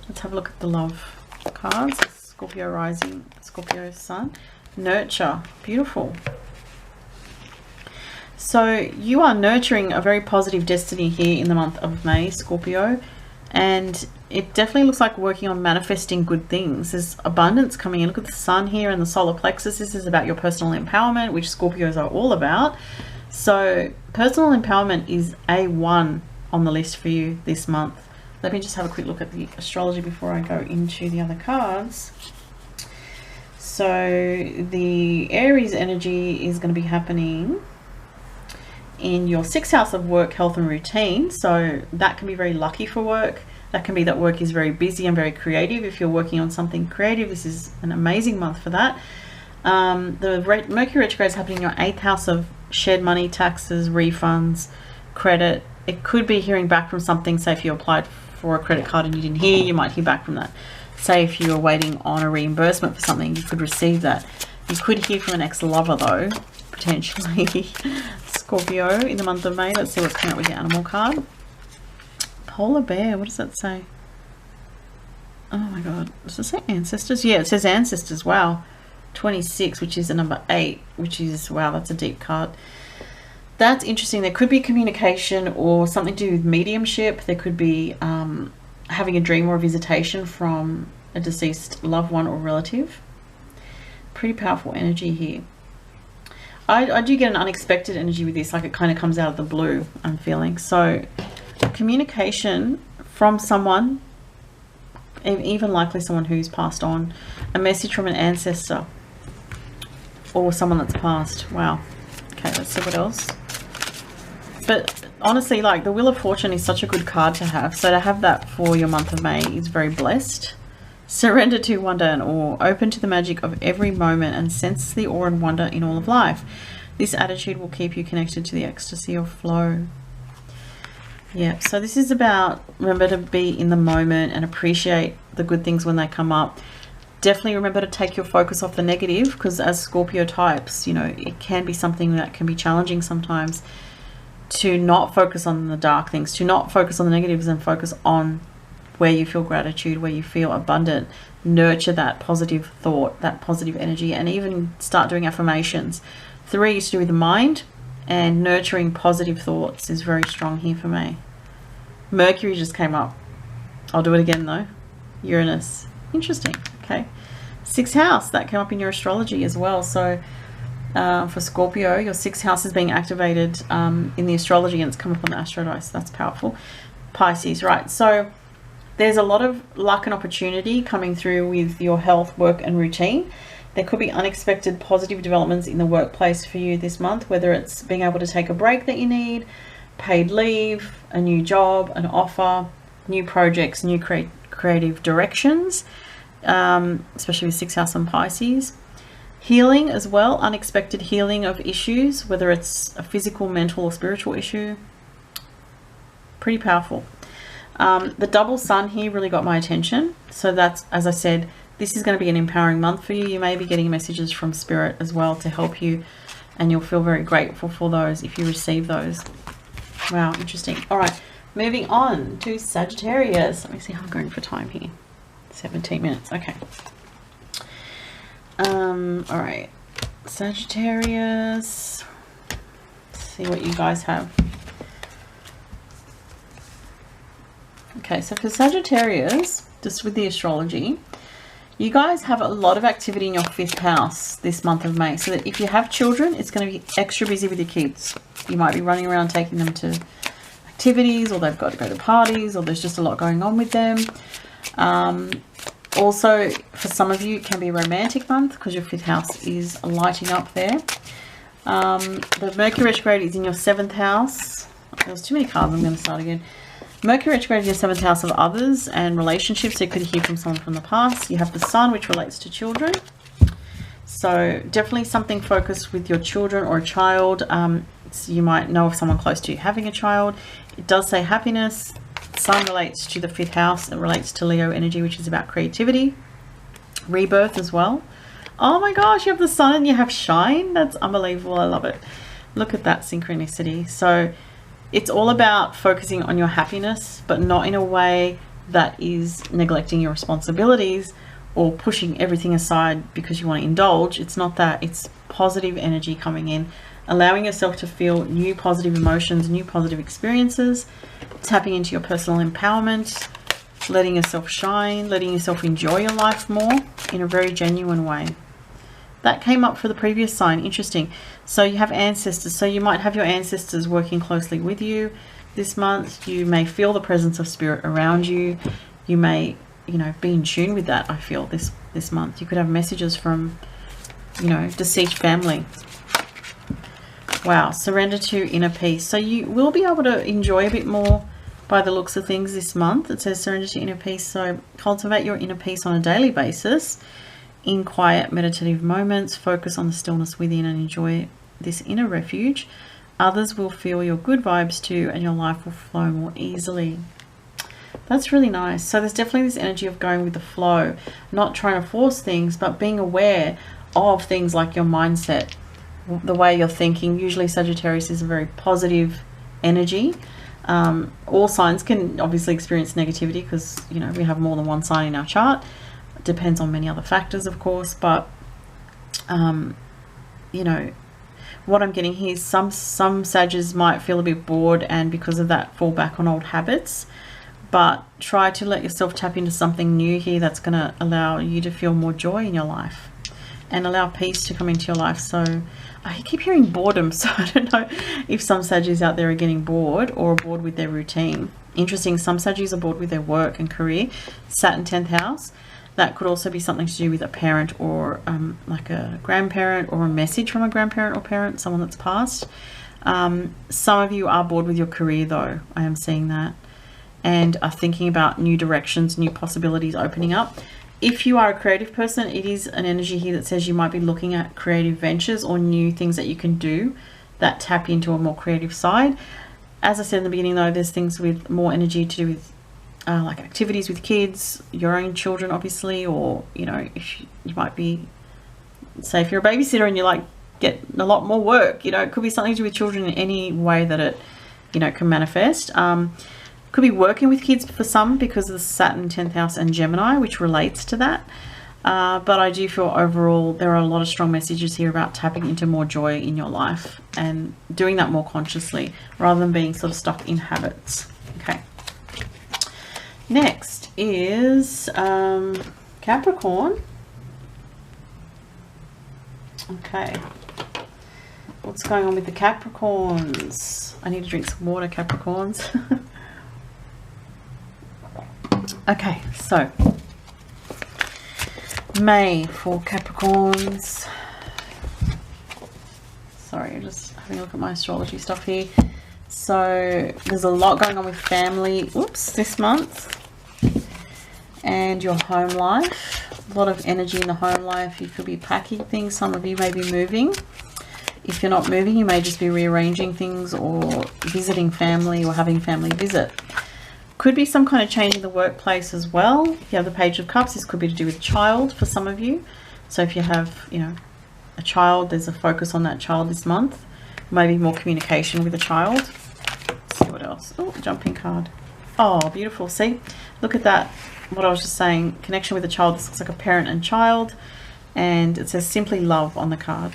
Let's have a look at the love cards. Scorpio rising, Scorpio sun. Nurture. Beautiful. So you are nurturing a very positive destiny here in the month of May, Scorpio. And it definitely looks like working on manifesting good things. There's abundance coming in. Look at the sun here and the solar plexus. This is about your personal empowerment, which Scorpios are all about. So personal empowerment is A1 on the list for you this month. Let me just have a quick look at the astrology before I go into the other cards. So the Aries energy is going to be happening in your 6th house of work, health and routine. So that can be very lucky for work. That can be that work is very busy and very creative. If you're working on something creative, this is an amazing month for that. The Mercury retrograde is happening in your 8th house of shared money, taxes, refunds, credit. It could be hearing back from something. Say if you applied for a credit card and you didn't hear, you might hear back from that. Say if you were waiting on a reimbursement for something, you could receive that. You could hear from an ex-lover though, potentially. Scorpio in the month of May. Let's see what's coming up with your animal card. Polar bear. What does that say? Oh my god. Does it say ancestors? Yeah, it says ancestors. Wow. 26, which is the number 8, which is, wow, that's a deep card. That's interesting. There could be communication or something to do with mediumship. There could be having a dream or a visitation from a deceased loved one or relative. Pretty powerful energy here. I do get an unexpected energy with this, like it kind of comes out of the blue, I'm feeling. So communication from someone, even likely someone who's passed on, a message from an ancestor or someone that's passed. Wow. Okay, let's see what else. But honestly, like the Wheel of Fortune is such a good card to have. So to have that for your month of May is very blessed. Surrender to wonder and awe. Open to the magic of every moment and sense the awe and wonder in all of life. This attitude will keep you connected to the ecstasy of flow. Yeah, so this is about, remember to be in the moment and appreciate the good things when they come up. Definitely remember to take your focus off the negative, because as Scorpio types, you know, it can be something that can be challenging sometimes to not focus on the dark things, to not focus on the negatives and focus on where you feel gratitude, where you feel abundant. Nurture that positive thought, that positive energy, and even start doing affirmations. 3 is to do with the mind, and nurturing positive thoughts is very strong here for me. Mercury just came up. I'll do it again though. Uranus. Interesting. Okay. 6th house, that came up in your astrology as well. So for Scorpio, your 6th house is being activated in the astrology, and it's come up on the astro dice. That's powerful. Pisces, right. So there's a lot of luck and opportunity coming through with your health, work and routine. There could be unexpected positive developments in the workplace for you this month, whether it's being able to take a break that you need, paid leave, a new job, an offer, new projects, new creative directions, especially with 6th house and Pisces. Healing as well, unexpected healing of issues, whether it's a physical, mental or spiritual issue. Pretty powerful. The double sun here really got my attention. So that's, as I said, this is going to be an empowering month for you. You may be getting messages from spirit as well to help you, and you'll feel very grateful for those if you receive those. Wow, interesting. All right, moving on to Sagittarius. Let me see how I'm going for time here. 17 minutes. Okay. All right, Sagittarius. Let's see what you guys have. Okay, so for Sagittarius, just with the astrology, you guys have a lot of activity in your 5th house this month of May. So that if you have children, it's going to be extra busy with your kids. You might be running around taking them to activities, or they've got to go to parties, or there's just a lot going on with them. Also, for some of you, it can be a romantic month because your 5th house is lighting up there. The Mercury retrograde is in your 7th house. There's too many cards. I'm going to start again. Mercury retrograde in your 7th house of others and relationships. So you could hear from someone from the past. You have the Sun, which relates to children. So definitely something focused with your children or a child. So you might know of someone close to you having a child. It does say happiness. Sun relates to the 5th house. It relates to Leo energy, which is about creativity, rebirth as well. Oh my gosh, you have the Sun and you have shine. That's unbelievable. I love it. Look at that synchronicity. So it's all about focusing on your happiness, but not in a way that is neglecting your responsibilities or pushing everything aside because you want to indulge. It's not that. It's positive energy coming in, allowing yourself to feel new positive emotions, new positive experiences, tapping into your personal empowerment, letting yourself shine, letting yourself enjoy your life more in a very genuine way. That came up for the previous sign. Interesting. So you have ancestors. So you might have your ancestors working closely with you this month. You may feel the presence of spirit around you. You may, you know, be in tune with that, I feel, this month. You could have messages from, you know, deceased family. Wow. Surrender to inner peace. So you will be able to enjoy a bit more by the looks of things this month. It says surrender to inner peace. So cultivate your inner peace on a daily basis. In quiet meditative moments, focus on the stillness within and enjoy this inner refuge. Others will feel your good vibes too, and your life will flow more easily. That's really nice. So there's definitely this energy of going with the flow, not trying to force things, but being aware of things like your mindset, the way you're thinking. Usually Sagittarius is a very positive energy. All signs can obviously experience negativity because, you know, we have more than one sign in our chart. Depends on many other factors, of course, but you know, what I'm getting here is some Sagittarius might feel a bit bored and because of that fall back on old habits, but try to let yourself tap into something new here that's going to allow you to feel more joy in your life and allow peace to come into your life. So I keep hearing boredom, so I don't know if some Sagittarius out there are getting bored or bored with their routine. Interesting, some Sagittarius are bored with their work and career. Saturn 10th house. That could also be something to do with a parent or like a grandparent or a message from a grandparent or parent, someone that's passed. Some of you are bored with your career though. I am seeing that. And are thinking about new directions, new possibilities opening up. If you are a creative person, it is an energy here that says you might be looking at creative ventures or new things that you can do that tap into a more creative side. As I said in the beginning though, there's things with more energy to do with like activities with kids, your own children obviously, or you know, if you might be, say if you're a babysitter and you like get a lot more work, you know, it could be something to do with children in any way that it, you know, can manifest. Could be working with kids for some because of the Saturn 10th house and Gemini, which relates to that. But I do feel overall there are a lot of strong messages here about tapping into more joy in your life and doing that more consciously rather than being sort of stuck in habits. Okay. Next is Capricorn. Okay. What's going on with the Capricorns? I need to drink some water, Capricorns. Okay, so May for Capricorns. Sorry, I'm just having a look at my astrology stuff here. So there's a lot going on with family, this month, and your home life. A lot of energy in the home life. You could be packing things. Some of you may be moving. If you're not moving, you may just be rearranging things or visiting family or having family visit. Could be some kind of change in the workplace as well. If you have the Page of Cups, this could be to do with child for some of you. So if you have, you know, a child, there's a focus on that child this month. Maybe more communication with a child. Let's see what else. Oh, jumping card. Oh, beautiful. See, look at that. What I was just saying, connection with a child. This looks like a parent and child. And it says simply love on the card.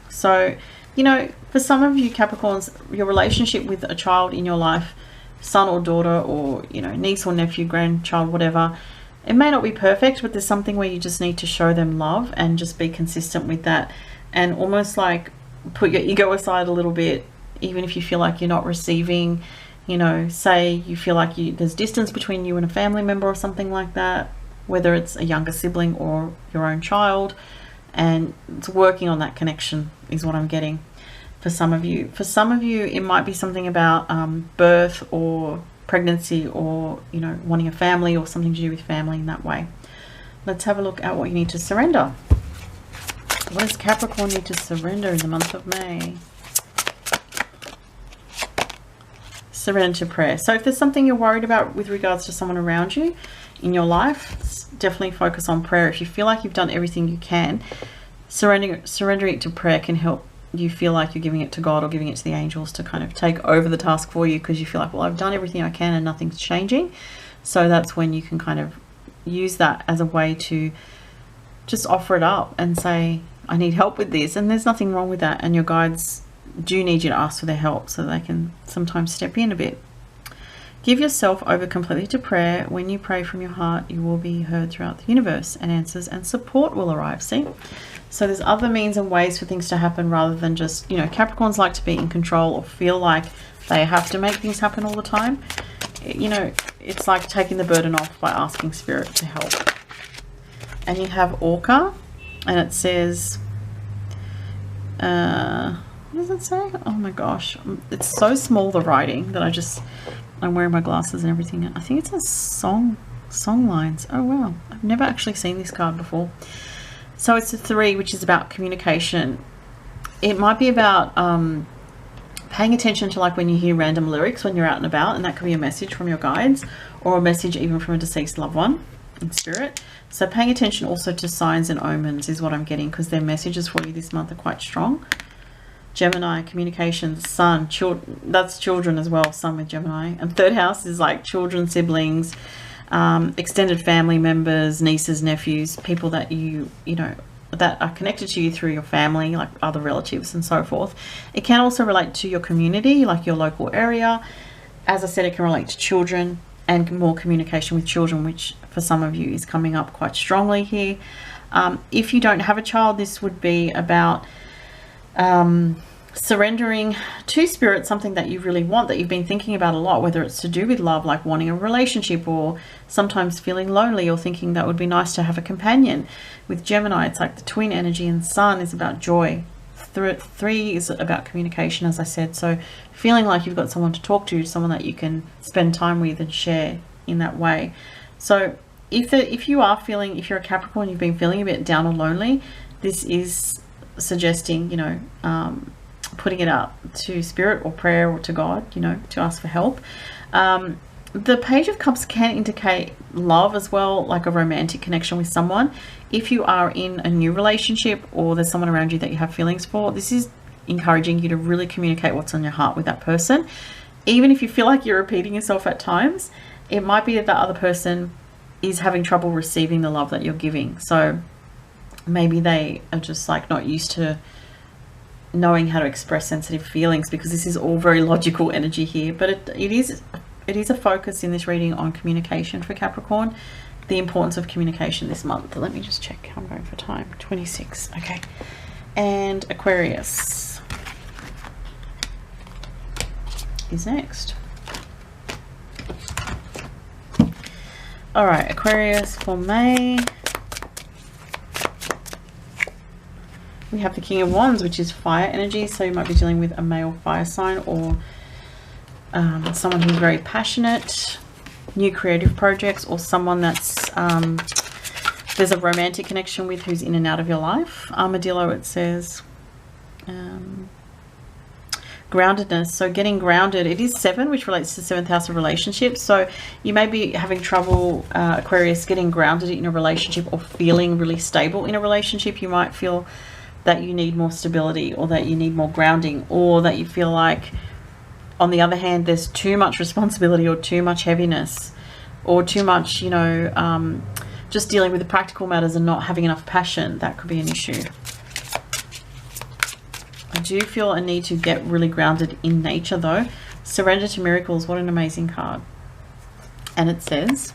So, you know, for some of you Capricorns, your relationship with a child in your life, son or daughter or, you know, niece or nephew, grandchild, whatever, it may not be perfect, but there's something where you just need to show them love and just be consistent with that and almost like put your ego aside a little bit, even if you feel like you're not receiving, you know, say you feel like there's distance between you and a family member or something like that, whether it's a younger sibling or your own child, and it's working on that connection is what I'm getting for some of you. For some of you, it might be something about birth or pregnancy, or, you know, wanting a family or something to do with family in that way. Let's have a look at what you need to surrender. What does Capricorn need to surrender in the month of May? Surrender to prayer. So if there's something you're worried about with regards to someone around you in your life, definitely focus on prayer. If you feel like you've done everything you can, surrendering it to prayer can help you feel like you're giving it to God or giving it to the angels to kind of take over the task for you, because you feel like, well, I've done everything I can and nothing's changing. So that's when you can kind of use that as a way to just offer it up and say, I need help with this. And there's nothing wrong with that. And your guides do need you to ask for their help, so they can sometimes step in a bit. Give yourself over completely to prayer. When you pray from your heart, you will be heard throughout the universe, and answers and support will arrive. See? So there's other means and ways for things to happen, rather than just, you know, Capricorns like to be in control or feel like they have to make things happen all the time. You know, it's like taking the burden off by asking Spirit to help. And you have Orca, and it says, what does it say? Oh my gosh, it's so small, the writing, that I'm wearing my glasses and everything. I think it says song lines. Oh wow, I've never actually seen this card before. So it's a 3, which is about communication. It might be about paying attention to, like, when you hear random lyrics when you're out and about, and that could be a message from your guides, or a message even from a deceased loved one in spirit. So paying attention also to signs and omens is what I'm getting, because their messages for you this month are quite strong. Gemini, communications, sun, that's children as well, sun with Gemini. And third house is like children, siblings, extended family members, nieces, nephews, people that you know, that are connected to you through your family, like other relatives and so forth. It can also relate to your community, like your local area. As I said, it can relate to children and more communication with children, which for some of you is coming up quite strongly here. If you don't have a child, this would be about surrendering to Spirit something that you really want, that you've been thinking about a lot, whether it's to do with love, like wanting a relationship, or sometimes feeling lonely, or thinking that would be nice to have a companion. With Gemini, it's like the twin energy, and sun is about joy. 3 is about communication, as I said. So feeling like you've got someone to talk to, someone that you can spend time with and share in that way. So if you're a Capricorn, you've been feeling a bit down or lonely, this is suggesting, you know, putting it up to Spirit or prayer, or to God, you know, to ask for help. The Page of Cups can indicate love as well, like a romantic connection with someone. If you are in a new relationship, or there's someone around you that you have feelings for, this is encouraging you to really communicate what's on your heart with that person. Even if you feel like you're repeating yourself at times, it might be that the other person is having trouble receiving the love that you're giving. So maybe they are just like not used to knowing how to express sensitive feelings, because this is all very logical energy here. But it is a focus in this reading on communication for Capricorn, the importance of communication this month. Let me just check how I'm going for time. 26. Okay. And Aquarius is next. All right, Aquarius for May. We have the King of Wands, which is fire energy. So you might be dealing with a male fire sign, or someone who's very passionate, new creative projects, or someone that's there's a romantic connection with, who's in and out of your life. Armadillo, it says groundedness. So getting grounded, it is 7, which relates to 7th house of relationships. So you may be having trouble, Aquarius, getting grounded in a relationship, or feeling really stable in a relationship. You might feel that you need more stability, or that you need more grounding, or that you feel like, on the other hand, there's too much responsibility, or too much heaviness, or too much, you know, just dealing with the practical matters and not having enough passion. That could be an issue. I do feel a need to get really grounded in nature, though. Surrender to miracles. What an amazing card. And it says,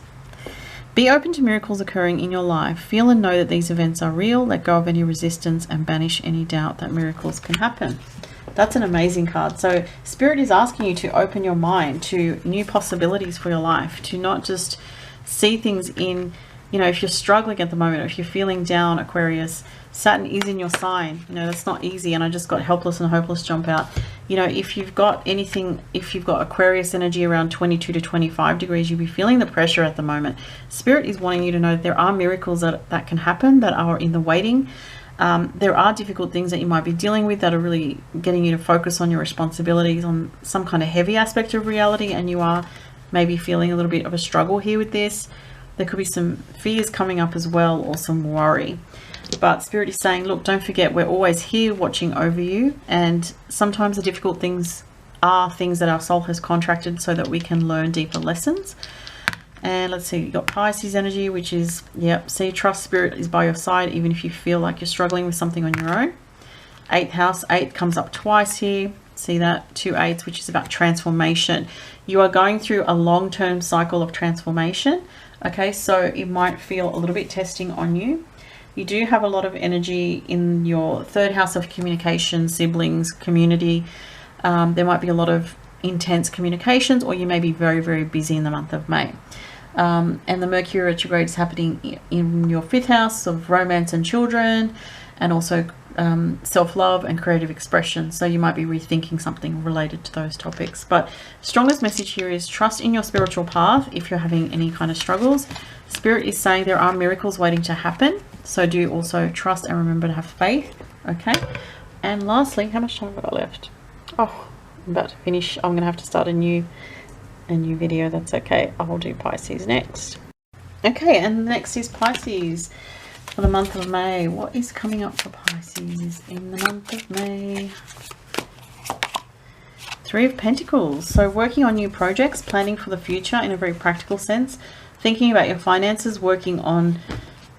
be open to miracles occurring in your life. Feel and know that these events are real. Let go of any resistance and banish any doubt that miracles can happen. That's an amazing card. So Spirit is asking you to open your mind to new possibilities for your life, to not just see things in you know, if you're struggling at the moment, or if you're feeling down, Aquarius, Saturn is in your sign. You know, that's not easy. And I just got helpless and hopeless jump out. You know, if you've got anything, if you've got Aquarius energy around 22 to 25 degrees, you'll be feeling the pressure at the moment. Spirit is wanting you to know that there are miracles that can happen, that are in the waiting. There are difficult things that you might be dealing with that are really getting you to focus on your responsibilities, on some kind of heavy aspect of reality, and you are maybe feeling a little bit of a struggle here with this. There could be some fears coming up as well, or some worry. But Spirit is saying, look, don't forget, we're always here watching over you, and sometimes the difficult things are things that our soul has contracted so that we can learn deeper lessons. And let's see, you got Pisces energy, which is, yep, see, trust Spirit is by your side even if you feel like you're struggling with something on your own. 8th house, 8 comes up twice here. See that, 2 8s, which is about transformation. You are going through a long-term cycle of transformation. Okay, so it might feel a little bit testing on you. You do have a lot of energy in your 3rd house of communication, siblings, community. There might be a lot of intense communications, or you may be very, very busy in the month of May. And the Mercury retrograde is happening in your 5th house of romance and children, and also self-love and creative expression. So you might be rethinking something related to those topics. But strongest message here is trust in your spiritual path if you're having any kind of struggles. Spirit is saying there are miracles waiting to happen. So do also trust and remember to have faith. Okay. And lastly, how much time have I got left? Oh, I'm about to finish. I'm going to have to start a new video. That's okay. I'll do Pisces next. Okay, and next is Pisces for the month of May. What is coming up for Pisces in the month of May? 3 of Pentacles. So working on new projects, planning for the future in a very practical sense, thinking about your finances, working on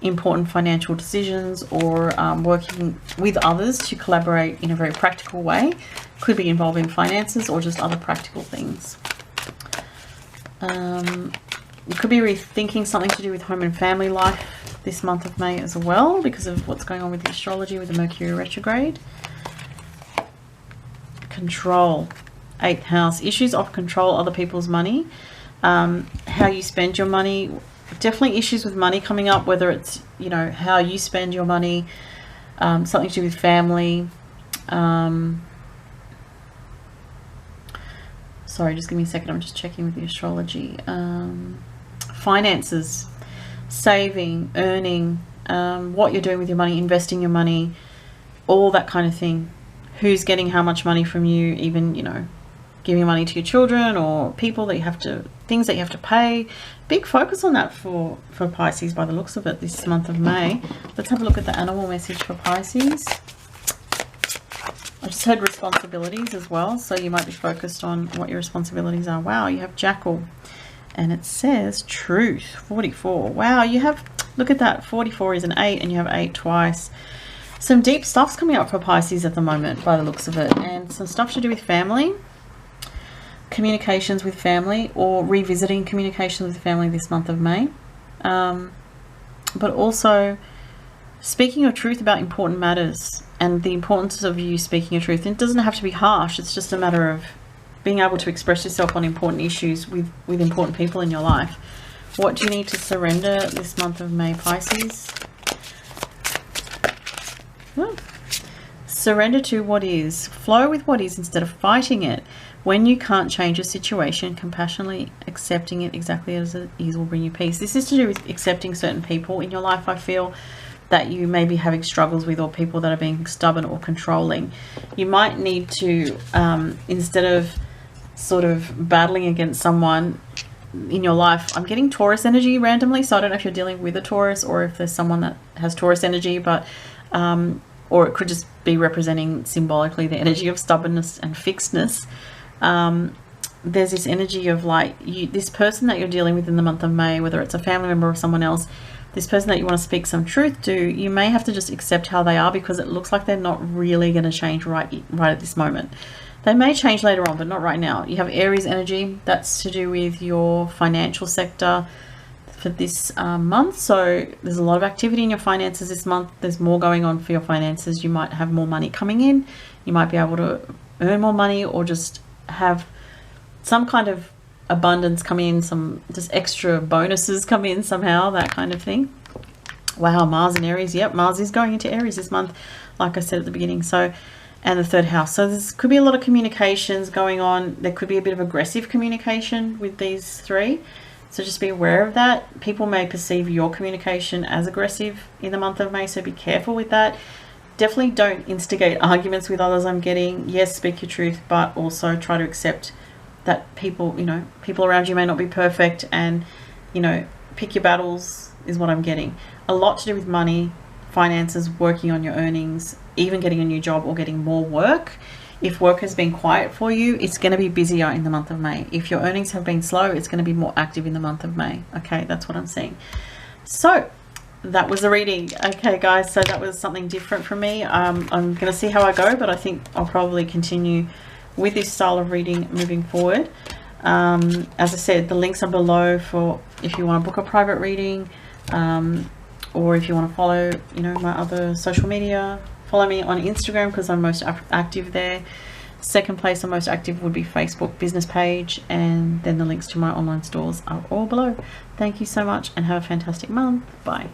important financial decisions, or working with others to collaborate in a very practical way. Could be involving finances or just other practical things. You could be rethinking something to do with home and family life this month of May as well, because of what's going on with the astrology with the Mercury retrograde. Control, 8th house, issues of control other people's money, how you spend your money. Definitely issues with money coming up, whether it's, you know, how you spend your money, something to do with family. Sorry, just give me a second. I'm just checking with the astrology. Finances, saving, earning, what you're doing with your money, investing your money, all that kind of thing. Who's getting how much money from you, even, you know, giving money to your children or people that you have to, things that you have to pay. Big focus on that for Pisces by the looks of it this month of May. Let's have a look at the animal message for Pisces. I just heard responsibilities as well, so you might be focused on what your responsibilities are. Wow, you have Jackal, and it says truth, 44. Wow, you have, look at that, 44 is an 8, and you have 8 twice. Some deep stuff's coming up for Pisces at the moment by the looks of it, and some stuff to do with family, communications with family, or revisiting communications with family this month of May. But also speaking your truth about important matters, and the importance of you speaking your truth. And it doesn't have to be harsh. It's just a matter of being able to express yourself on important issues with important people in your life. What do you need to surrender this month of May, Pisces? Oh. Surrender to what is. Flow with what is instead of fighting it. When you can't change a situation, compassionately accepting it exactly as it is will bring you peace. This is to do with accepting certain people in your life, I feel, that you may be having struggles with, or people that are being stubborn or controlling. You might need to, instead of sort of battling against someone in your life, I'm getting Taurus energy randomly, so I don't know if you're dealing with a Taurus or if there's someone that has Taurus energy, but or it could just be representing symbolically the energy of stubbornness and fixedness. There's this energy of like, this person that you're dealing with in the month of May, whether it's a family member or someone else, this person that you want to speak some truth to, you may have to just accept how they are, because it looks like they're not really going to change right at this moment. They may change later on, but not right now. You have Aries energy. That's to do with your financial sector for this month. So there's a lot of activity in your finances this month. There's more going on for your finances. You might have more money coming in. You might be able to earn more money, or just have some kind of abundance come in, some just extra bonuses come in somehow, that kind of thing. Wow, Mars in Aries. Yep, Mars is going into Aries this month, like I said at the beginning. So, and the 3rd house. So this could be a lot of communications going on. There could be a bit of aggressive communication with these 3. So just be aware of that. People may perceive your communication as aggressive in the month of May, so be careful with that. Definitely don't instigate arguments with others, I'm getting. Yes, speak your truth, but also try to accept that people, you know, people around you may not be perfect, and, you know, pick your battles is what I'm getting. A lot to do with money, finances, working on your earnings, even getting a new job or getting more work. If work has been quiet for you, it's going to be busier in the month of May. If your earnings have been slow, it's going to be more active in the month of May. Okay, that's what I'm seeing. So that was the reading. Okay, guys, so that was something different from me. I'm going to see how I go, but I think I'll probably continue with this style of reading moving forward. As I said, the links are below for if you want to book a private reading, or if you want to follow, you know, my other social media. Follow me on Instagram because I'm most active there. Second place I'm most active would be Facebook business page, and then the links to my online stores are all below. Thank you so much and have a fantastic month. Bye.